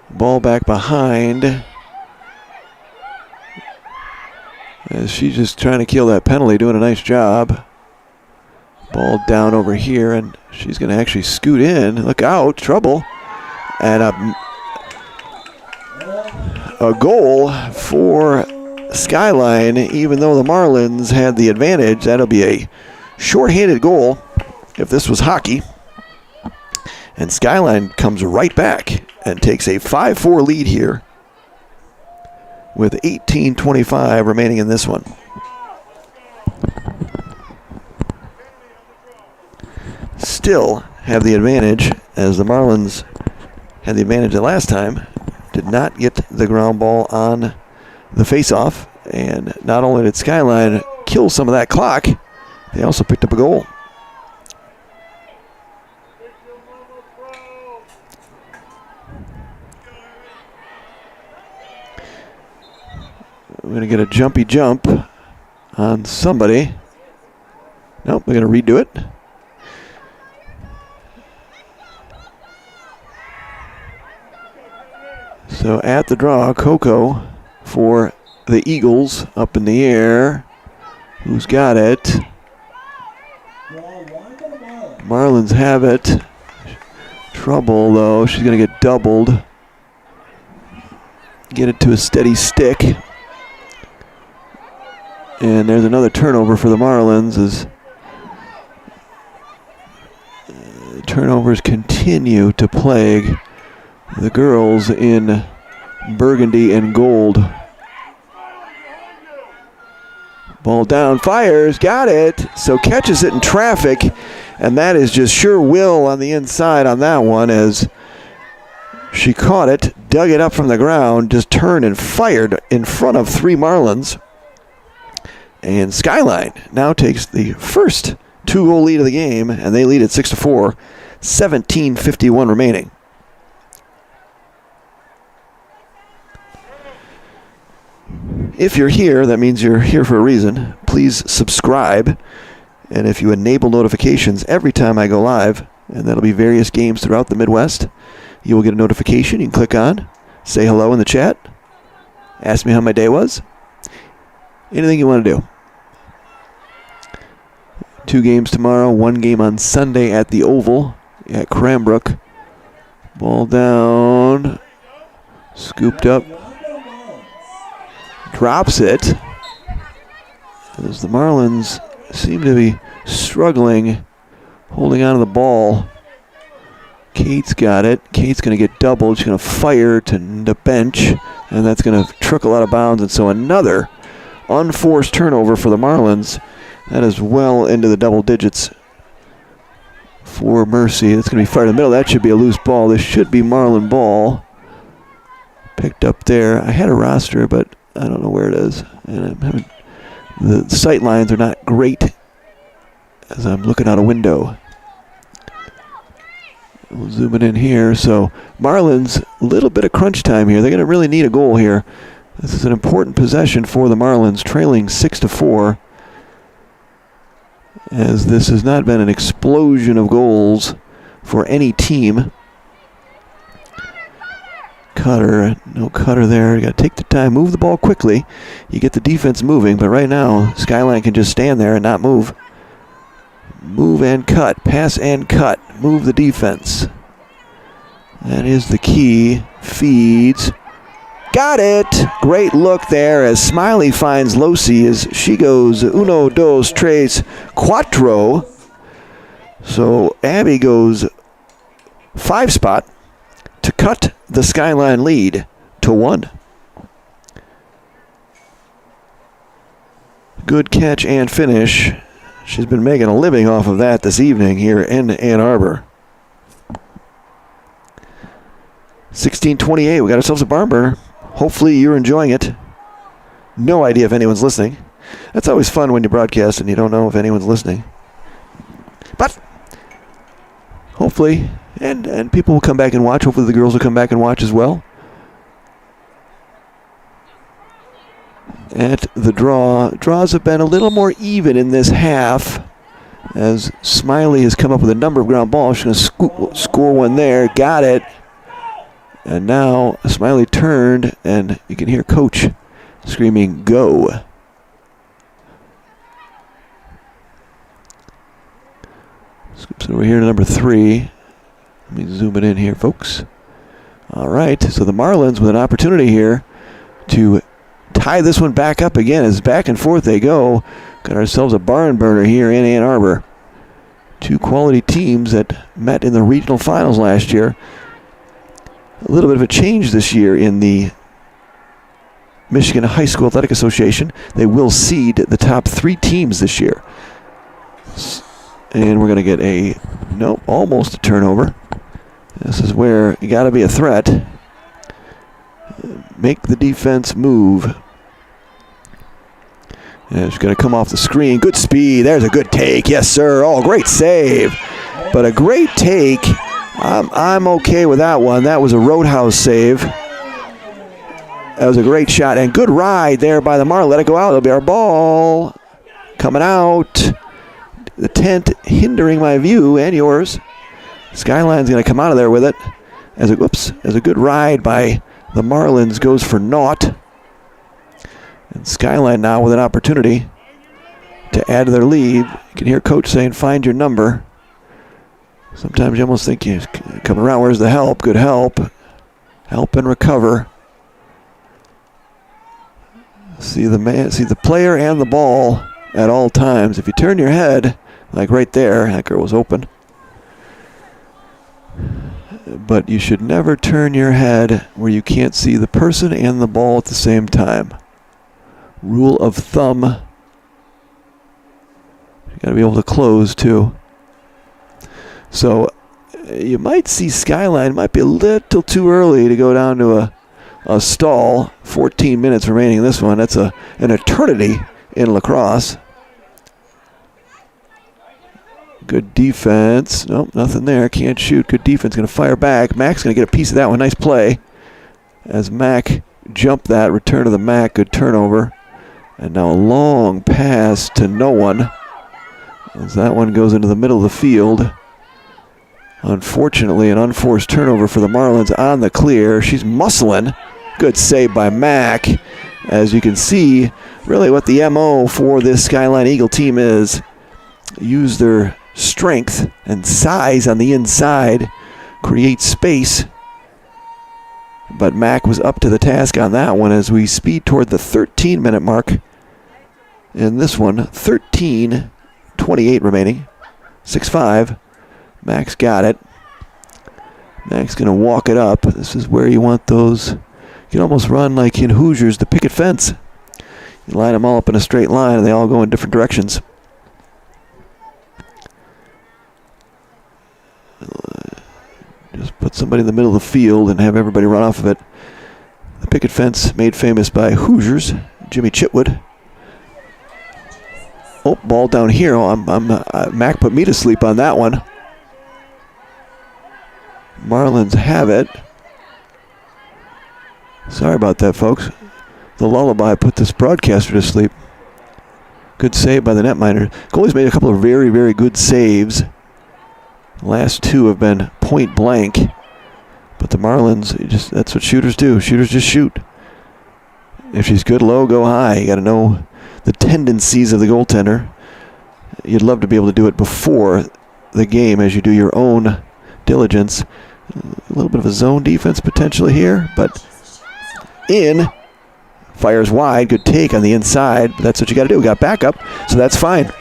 Ball back behind. As she's just trying to kill that penalty, doing a nice job. Ball down over here, and she's going to actually scoot in. Look out, trouble. And a goal for Skyline, even though the Marlins had the advantage. That'll be a shorthanded goal if this was hockey. And Skyline comes right back and takes a 5-4 lead here with 18:25 remaining in this one. Still have the advantage, as the Marlins had the advantage the last time. Did not get the ground ball on the face-off, and not only did Skyline kill some of that clock, they also picked up a goal. We're going to get a jumpy jump on somebody. Nope, we're going to redo it. So at the draw, Coco for the Eagles up in the air. Who's got it? Marlins have it. Trouble though, she's going to get doubled. Get it to a steady stick. And there's another turnover for the Marlins as turnovers continue to plague the girls in burgundy and gold. Ball down, fires, got it. So catches it in traffic, and that is just sure will on the inside on that one as she caught it, dug it up from the ground, just turned and fired in front of three Marlins. And Skyline now takes the first 2-goal lead of the game, and they lead at 6-4, 17:51 remaining. If you're here, that means you're here for a reason. Please subscribe. And if you enable notifications every time I go live, and that'll be various games throughout the Midwest, you will get a notification you can click on, say hello in the chat, ask me how my day was, anything you want to do. 2 games tomorrow, 1 game on Sunday at the Oval at Cranbrook. Ball down, scooped up. Drops it as the Marlins seem to be struggling holding on to the ball. Kate's got it. Kate's going to get doubled. She's going to fire to the bench, and that's going to trickle out of bounds. And so another unforced turnover for the Marlins. That is well into the double digits for Mercy. It's going to be fired in the middle. That should be a loose ball. This should be Marlin ball. Picked up there. I had a roster, but I don't know where it is. And I'm having, the sight lines are not great as I'm looking out a window. We'll zoom it in here. So Marlins, a little bit of crunch time here. They're going to really need a goal here. This is an important possession for the Marlins, trailing 6-4. As this has not been an explosion of goals for any team. Cutter, no cutter there. You got to take the time, move the ball quickly. You get the defense moving, but right now, Skyline can just stand there and not move. Move and cut, pass and cut, move the defense. That is the key. Feeds, Got it. Great look there as Smiley finds Losi as she goes 1, 2, 3, 4. So Abby goes 5 spot to cut the Skyline lead to 1. Good catch and finish. She's been making a living off of that this evening here in Ann Arbor. 16:28. We got ourselves a barn burner. Hopefully you're enjoying it. No idea if anyone's listening. That's always fun when you broadcast and you don't know if anyone's listening. But hopefully, and people will come back and watch. Hopefully the girls will come back and watch as well. At the draws have been a little more even in this half as Smiley has come up with a number of ground balls. She's going to score one there. Got it. And now Smiley turned, and you can hear Coach screaming, "Go." Scoops it over here to number 3. Let me zoom it in here, folks. All right, so the Marlins with an opportunity here to tie this one back up again as back and forth they go. Got ourselves a barn burner here in Ann Arbor. 2 quality teams that met in the regional finals last year. A little bit of a change this year in the Michigan High School Athletic Association. They will seed the top 3 teams this year. And we're going to get almost a turnover. This is where you got to be a threat. Make the defense move. And it's going to come off the screen. Good speed. There's a good take. Yes, sir. Oh, great save. But a great take. I'm okay with that one. That was a roadhouse save. That was a great shot. And good ride there by the Marlins. Let it go out. It'll be our ball. Coming out. The tent hindering my view and yours. Skyline's going to come out of there with it. As a good ride by the Marlins goes for naught. And Skyline now with an opportunity to add to their lead. You can hear Coach saying, "Find your number." Sometimes you almost think you come around. Where's the help? Good help. Help and recover. See the player and the ball at all times. If you turn your head, like right there, that girl was open. But you should never turn your head where you can't see the person and the ball at the same time. Rule of thumb. You got to be able to close too. So you might see Skyline might be a little too early to go down to a stall. 14 minutes remaining in this one. That's an eternity in lacrosse. Good defense. Nope, nothing there. Can't shoot. Good defense. Going to fire back. Mac's going to get a piece of that one. Nice play. As Mac jumped that. Return to the Mac. Good turnover. And now a long pass to no one. As that one goes into the middle of the field. Unfortunately, an unforced turnover for the Marlins on the clear. She's muscling. Good save by Mac. As you can see, really what the MO for this Skyline Eagle team is. Use their strength and size on the inside. Create space. But Mac was up to the task on that one as we speed toward the 13-minute mark. In this one, 13:28 remaining. 6-5. Mac's got it. Mac's going to walk it up. This is where you want those. You can almost run like in Hoosiers, the picket fence. You line them all up in a straight line and they all go in different directions. Just put somebody in the middle of the field and have everybody run off of it. The picket fence made famous by Hoosiers, Jimmy Chitwood. Oh, ball down here. Mac put me to sleep on that one. Marlins have it. Sorry about that, folks. The lullaby put this broadcaster to sleep. Good save by the netminder. Goalie's made a couple of very, very good saves. The last 2 have been point blank. But the Marlins, that's what shooters do. Shooters just shoot. If she's good low, go high. You got to know the tendencies of the goaltender. You'd love to be able to do it before the game as you do your own diligence. A little bit of a zone defense potentially here, but in. Fires wide. Good take on the inside. But that's what you got to do. We got backup, so that's fine.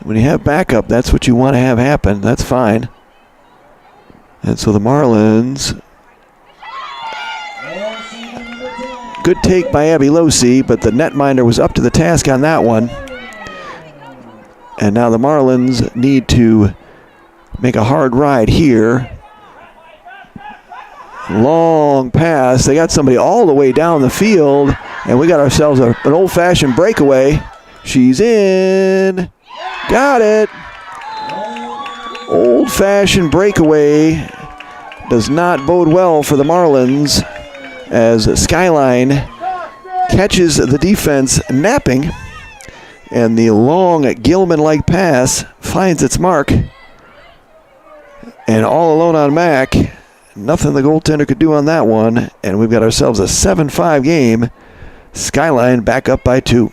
When you have backup, that's what you want to have happen. That's fine. And so the Marlins... Good take by Abby Losi, but the netminder was up to the task on that one. And now the Marlins need to make a hard ride here. Long pass. They got somebody all the way down the field, and we got ourselves an old-fashioned breakaway. She's in. Got it. Old-fashioned breakaway does not bode well for the Marlins as Skyline catches the defense napping, and the long Gilman-like pass finds its mark. And all alone on Mack. Nothing the goaltender could do on that one, and we've got ourselves a 7-5 game. Skyline back up by 2.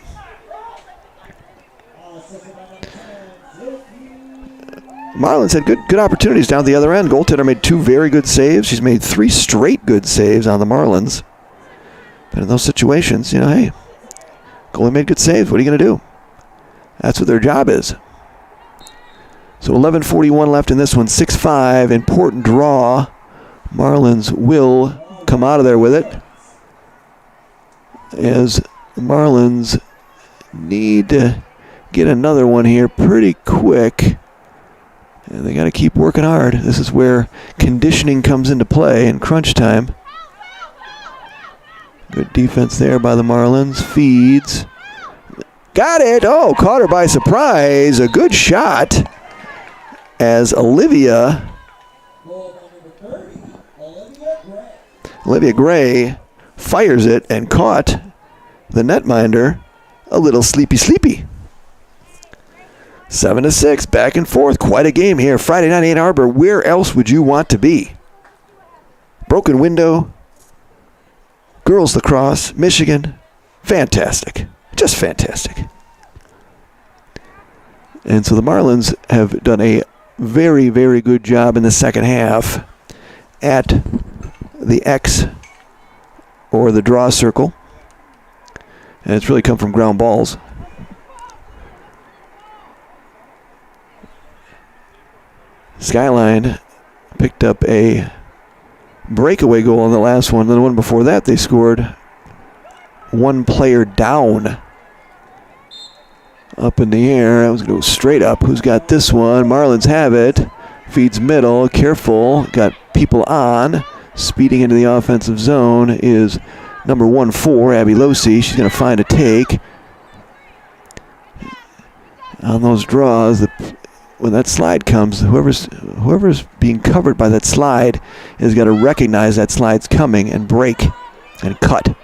Marlins had good opportunities down the other end. Goaltender made 2 very good saves. She's made 3 straight good saves on the Marlins. But in those situations, hey, goalie made good saves. What are you going to do? That's what their job is. So 11:41 left in this one. 6-5. Important draw. Marlins will come out of there with it, as the Marlins need to get another one here pretty quick. And they got to keep working hard. This is where conditioning comes into play in crunch time. Good defense there by the Marlins. Feeds. Got it. Oh, caught her by surprise. A good shot as Olivia Gray fires it and caught the netminder a little sleepy. 7-6, back and forth. Quite a game here. Friday night, Ann Arbor. Where else would you want to be? Broken window. Girls lacrosse. Michigan. Fantastic. Just fantastic. And so the Marlins have done a very, very good job in the second half at the X or the draw circle. And it's really come from ground balls. Skyline picked up a breakaway goal on the last one. The one before that, they scored one player down. Up in the air. I was going to go straight up. Who's got this one? Marlins have it. Feeds middle. Careful. Got people on. Speeding into the offensive zone is number 1-4, Abby Losi. She's going to find a take. On those draws, when that slide comes, whoever's being covered by that slide has got to recognize that slide's coming and break and cut.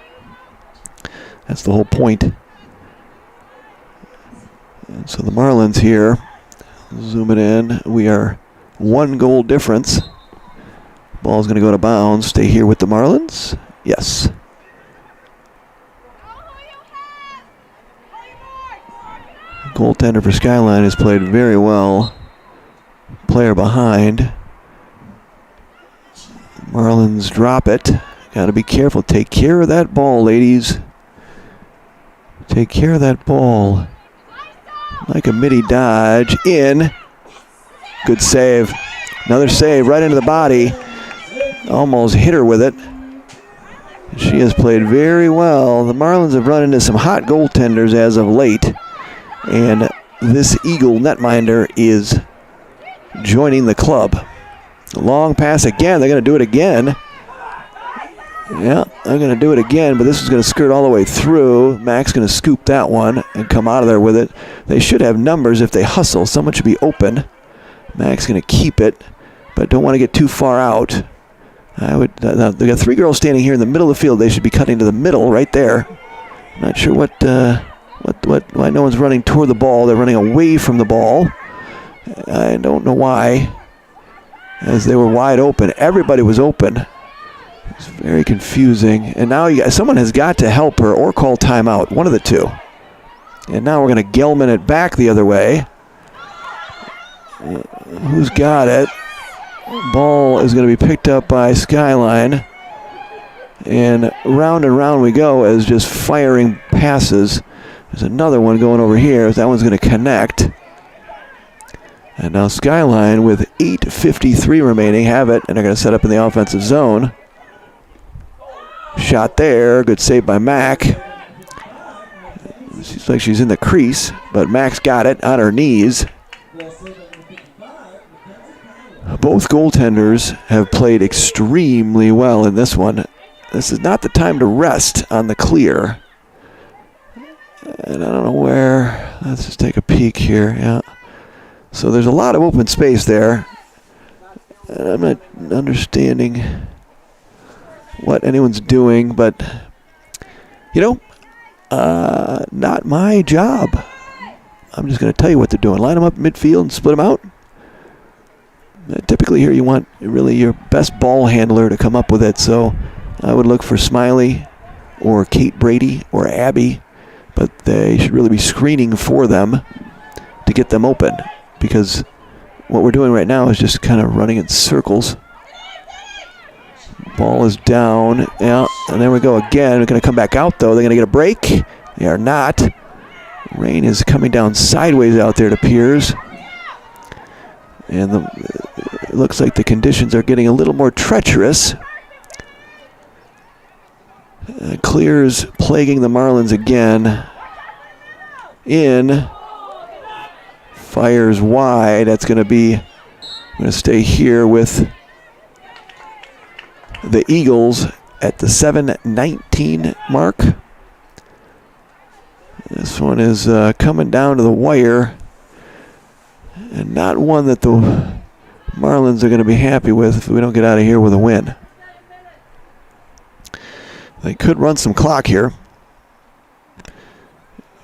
That's the whole point. And so the Marlins here, zoom it in. We are 1 goal difference. Ball's going to go to bounds. Stay here with the Marlins. Yes. Goaltender for Skyline has played very well. Player behind. Marlins drop it. Got to be careful. Take care of that ball, ladies. Take care of that ball. Like a midi dodge. In. Good save. Another save right into the body. Almost hit her with it. She has played very well. The Marlins have run into some hot goaltenders as of late. And this Eagle netminder is joining the club. Long pass again. They're going to do it again. Yeah, they're going to do it again, but this is going to skirt all the way through. Mac's going to scoop that one and come out of there with it. They should have numbers if they hustle. Someone should be open. Mac's going to keep it, but don't want to get too far out. They got 3 girls standing here in the middle of the field. They should be cutting to the middle right there. Not sure why no one's running toward the ball. They're running away from the ball. I don't know why, as they were wide open. Everybody was open. It's very confusing. And now someone has got to help her or call timeout. One of the two. And now we're going to Gelman it back the other way. Who's got it? Ball is going to be picked up by Skyline. And round we go as just firing passes. There's another one going over here. That one's going to connect. And now Skyline with 8:53 remaining have it, and they're going to set up in the offensive zone. Shot there. Good save by Mack. Seems like she's in the crease, but Mack's got it on her knees. Both goaltenders have played extremely well in this one. This is not the time to rest on the clear. And I don't know where. Let's just take a peek here. Yeah. So there's a lot of open space there. And I'm not understanding what anyone's doing, but, not my job. I'm just going to tell you what they're doing. Line them up midfield and split them out. Typically here you want really your best ball handler to come up with it, so I would look for Smiley or Kate Brady or Abby, but they should really be screening for them to get them open, because what we're doing right now is just kind of running in circles. Ball is down, yeah, and there we go again. We're going to come back out, though. They're going to get a break. They are not. Rain is coming down sideways out there, it appears. And it looks like the conditions are getting a little more treacherous. Clears plaguing the Marlins again. In. Fires wide. That's going to be, I'm going to stay here with the Eagles at the 7:19 mark. This one is coming down to the wire. And not one that the Marlins are going to be happy with if we don't get out of here with a win. They could run some clock here,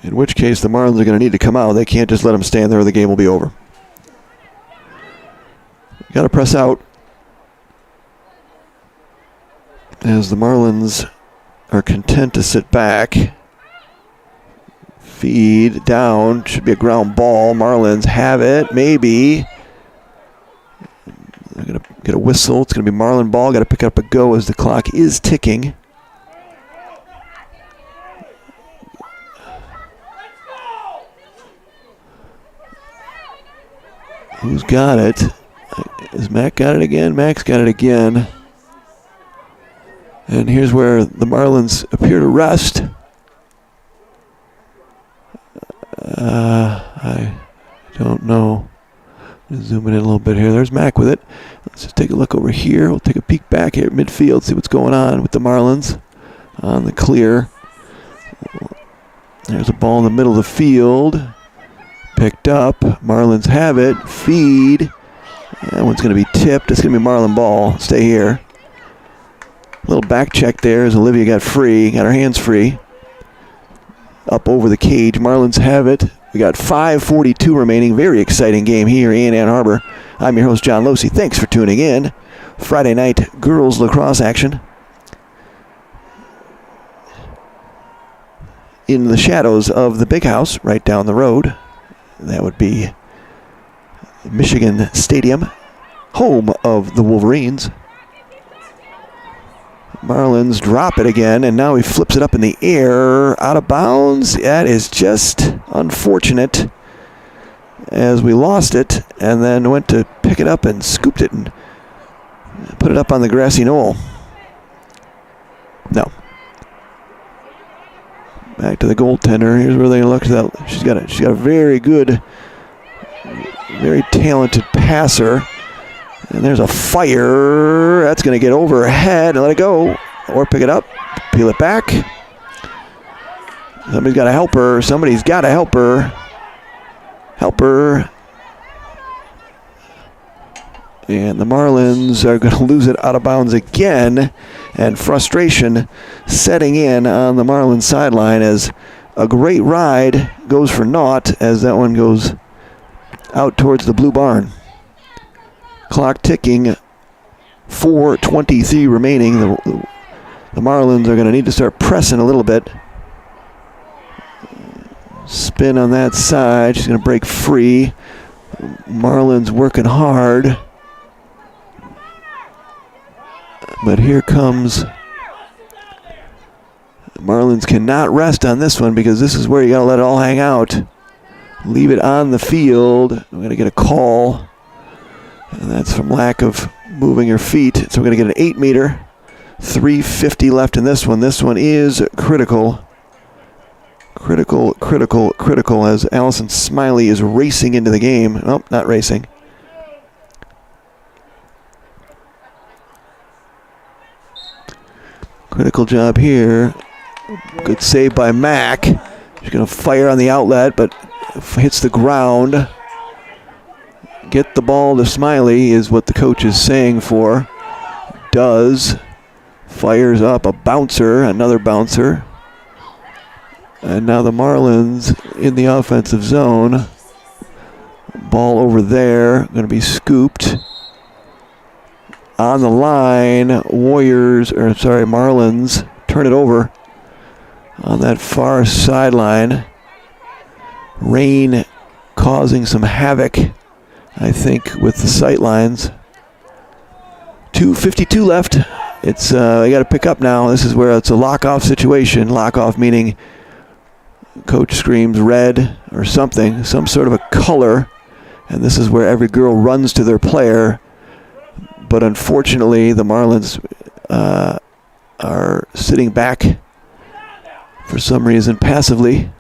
in which case the Marlins are going to need to come out. They can't just let them stand there or the game will be over. Got to press out as the Marlins are content to sit back. Feed down, should be a ground ball. Marlins have it, maybe. They're going to get a whistle. It's going to be Marlin ball. Got to pick up a go as the clock is ticking. Who's got it? Has Mac got it again? Mac's got it again. And here's where the Marlins appear to rest. I don't know. Zoom in a little bit here. There's Mac with it. Let's just take a look over here. We'll take a peek back here at midfield, see what's going on with the Marlins on the clear. There's a ball in the middle of the field. Picked up. Marlins have it. Feed. That one's going to be tipped. It's going to be Marlin ball. Stay here. A little back check there as Olivia got free. Got her hands free. Up over the cage. Marlins have it. We got 5:42 remaining. Very exciting game here in Ann Arbor. I'm your host, John Losey. Thanks for tuning in. Friday night girls lacrosse action. In the shadows of the big house right down the road. That would be Michigan Stadium, home of the Wolverines. Marlins drop it again, and now he flips it up in the air, out of bounds. That is just unfortunate, as we lost it, and then went to pick it up and scooped it and put it up on the grassy knoll. No. Back to the goaltender. Here's where they look at that. She's got a very good, very talented passer. And there's a fire. That's going to get overhead and let it go. Or pick it up, peel it back. Somebody's got to help her. Somebody's got to help her. Help her. And the Marlins are going to lose it out of bounds again. And frustration setting in on the Marlins sideline as a great ride goes for naught as that one goes out towards the blue barn. Clock ticking, 4:23 remaining. The Marlins are going to need to start pressing a little bit. Spin on that side. She's going to break free. Marlins working hard. But here comes Marlins cannot rest on this one because this is where you got to let it all hang out. Leave it on the field. We're going to get a call. And that's from lack of moving your feet. So we're going to get an 8 meter. 3:50 left in this one. This one is critical. Critical as Allison Smiley is racing into the game. Oh, not racing. Critical job here. Good save by Mack. She's going to fire on the outlet, but hits the ground. Get the ball to Smiley is what the coach is saying for. Does. Fires up a bouncer, another bouncer. And now the Marlins in the offensive zone. Ball over there, going to be scooped. On the line, Marlins turn it over on that far sideline. Rain causing some havoc, I think, with the sight lines. 2:52 left. It's they got to pick up now. This is where it's a lock-off situation. Lock-off meaning coach screams red or something, some sort of a color, and this is where every girl runs to their player. But unfortunately, the Marlins are sitting back for some reason passively.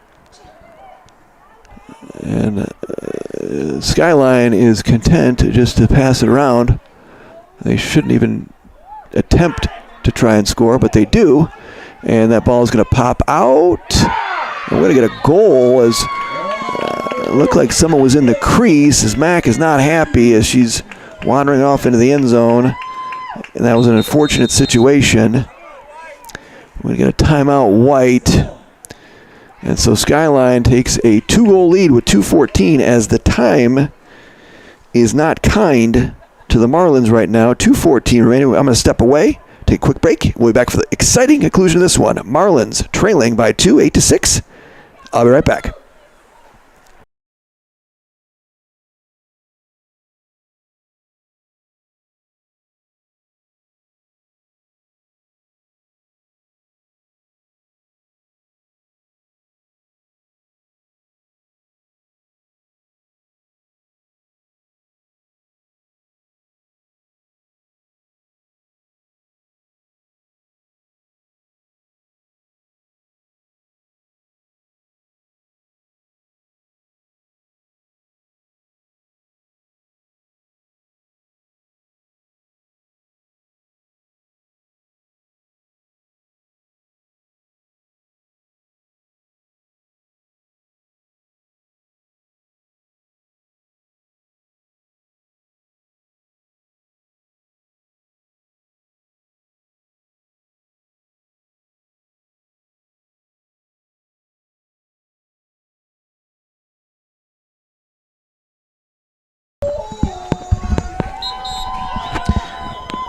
And Skyline is content just to pass it around. They shouldn't even attempt to try and score, but they do. And that ball is going to pop out. We're going to get a goal as it looked like someone was in the crease as Mack is not happy as she's wandering off into the end zone. And that was an unfortunate situation. We're going to get a timeout White. And so Skyline takes a 2-goal lead with 2:14 as the time is not kind to the Marlins right now. 2:14 remaining. I'm going to step away, take a quick break. We'll be back for the exciting conclusion of this one. Marlins trailing by 2, 8-6. I'll be right back.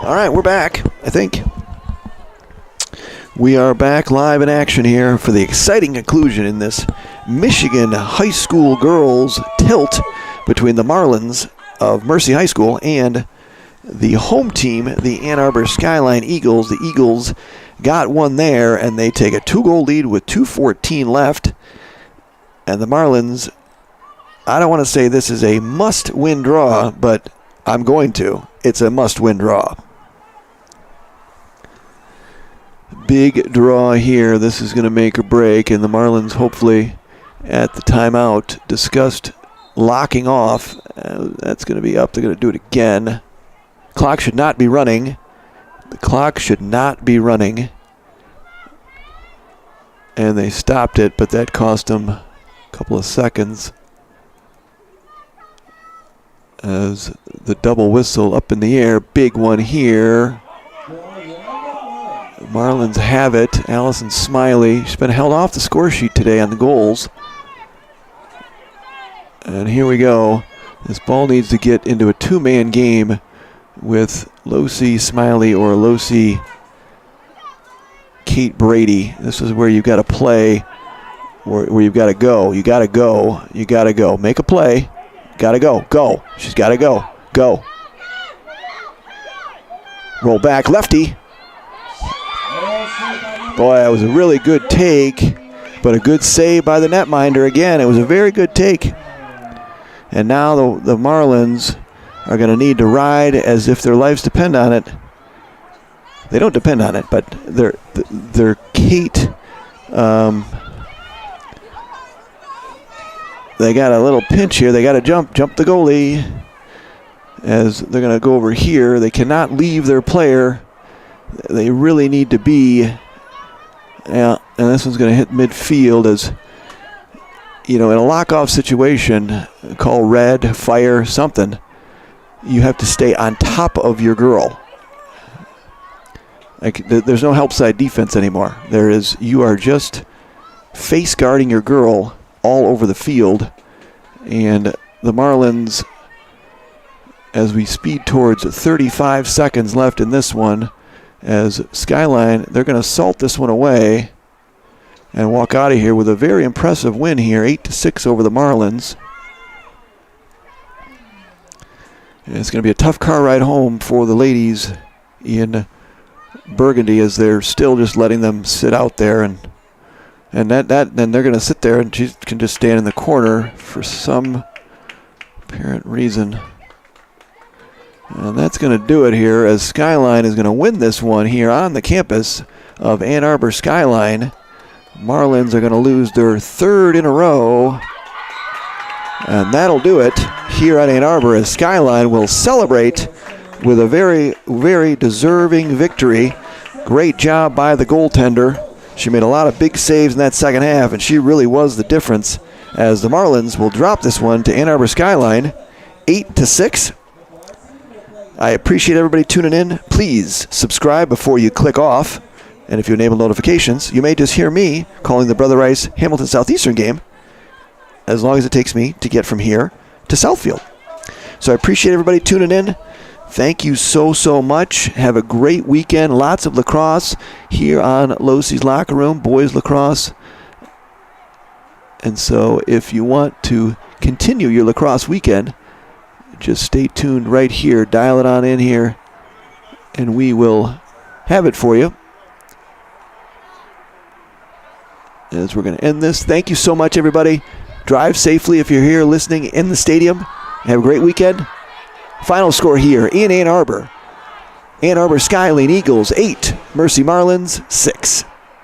All right, we're back, I think. We are back live in action here for the exciting conclusion in this Michigan high school girls tilt between the Marlins of Mercy High School and the home team, the Ann Arbor Skyline Eagles. The Eagles got one there, and they take a 2-goal lead with 2:14 left. And the Marlins, I don't want to say this is a must-win draw, but I'm going to. It's a must-win draw. Big draw here. This is going to make or break, and the Marlins hopefully at the timeout discussed locking off. That's going to be up. They're going to do it again. Clock should not be running. The clock should not be running. And they stopped it, but that cost them a couple of seconds as the double whistle up in the air. Big one here. Marlins have it. Allison Smiley. She's been held off the score sheet today on the goals. And here we go. This ball needs to get into a two-man game with Losi Smiley or Losi Kate Brady. This is where you've got to play, where you've got to go. You got to go. You got to go. Make a play. Got to go. Go. She's got to go. Go. Roll back. Lefty. Boy, that was a really good take, but a good save by the netminder. Again, it was a very good take. And now the Marlins are going to need to ride as if their lives depend on it. They don't depend on it, but their Kate, they got a little pinch here. They got to jump the goalie as they're going to go over here. They cannot leave their player. They really need to be. Yeah, and this one's going to hit midfield as, in a lock-off situation, call red, fire, something. You have to stay on top of your girl. There's no help side defense anymore. You are just face guarding your girl all over the field. And the Marlins, as we speed towards 35 seconds left in this one, as Skyline, they're going to salt this one away and walk out of here with a very impressive win here, 8-6 over the Marlins. And it's going to be a tough car ride home for the ladies in Burgundy as they're still just letting them sit out there, and then they're going to sit there, and she can just stand in the corner for some apparent reason. And that's going to do it here as Skyline is going to win this one here on the campus of Ann Arbor Skyline. Marlins are going to lose their third in a row. And that'll do it here at Ann Arbor as Skyline will celebrate with a very, very deserving victory. Great job by the goaltender. She made a lot of big saves in that second half, and she really was the difference as the Marlins will drop this one to Ann Arbor Skyline 8-6. I appreciate everybody tuning in. Please subscribe before you click off. And if you enable notifications, you may just hear me calling the Brother Rice Hamilton Southeastern game as long as it takes me to get from here to Southfield. So I appreciate everybody tuning in. Thank you so much. Have a great weekend. Lots of lacrosse here on Losey's Locker Room, boys lacrosse. And so if you want to continue your lacrosse weekend, just stay tuned right here. Dial it on in here, and we will have it for you. As we're going to end this, thank you so much, everybody. Drive safely if you're here listening in the stadium. Have a great weekend. Final score here in Ann Arbor. Ann Arbor Skyline Eagles 8, Mercy Marlins 6.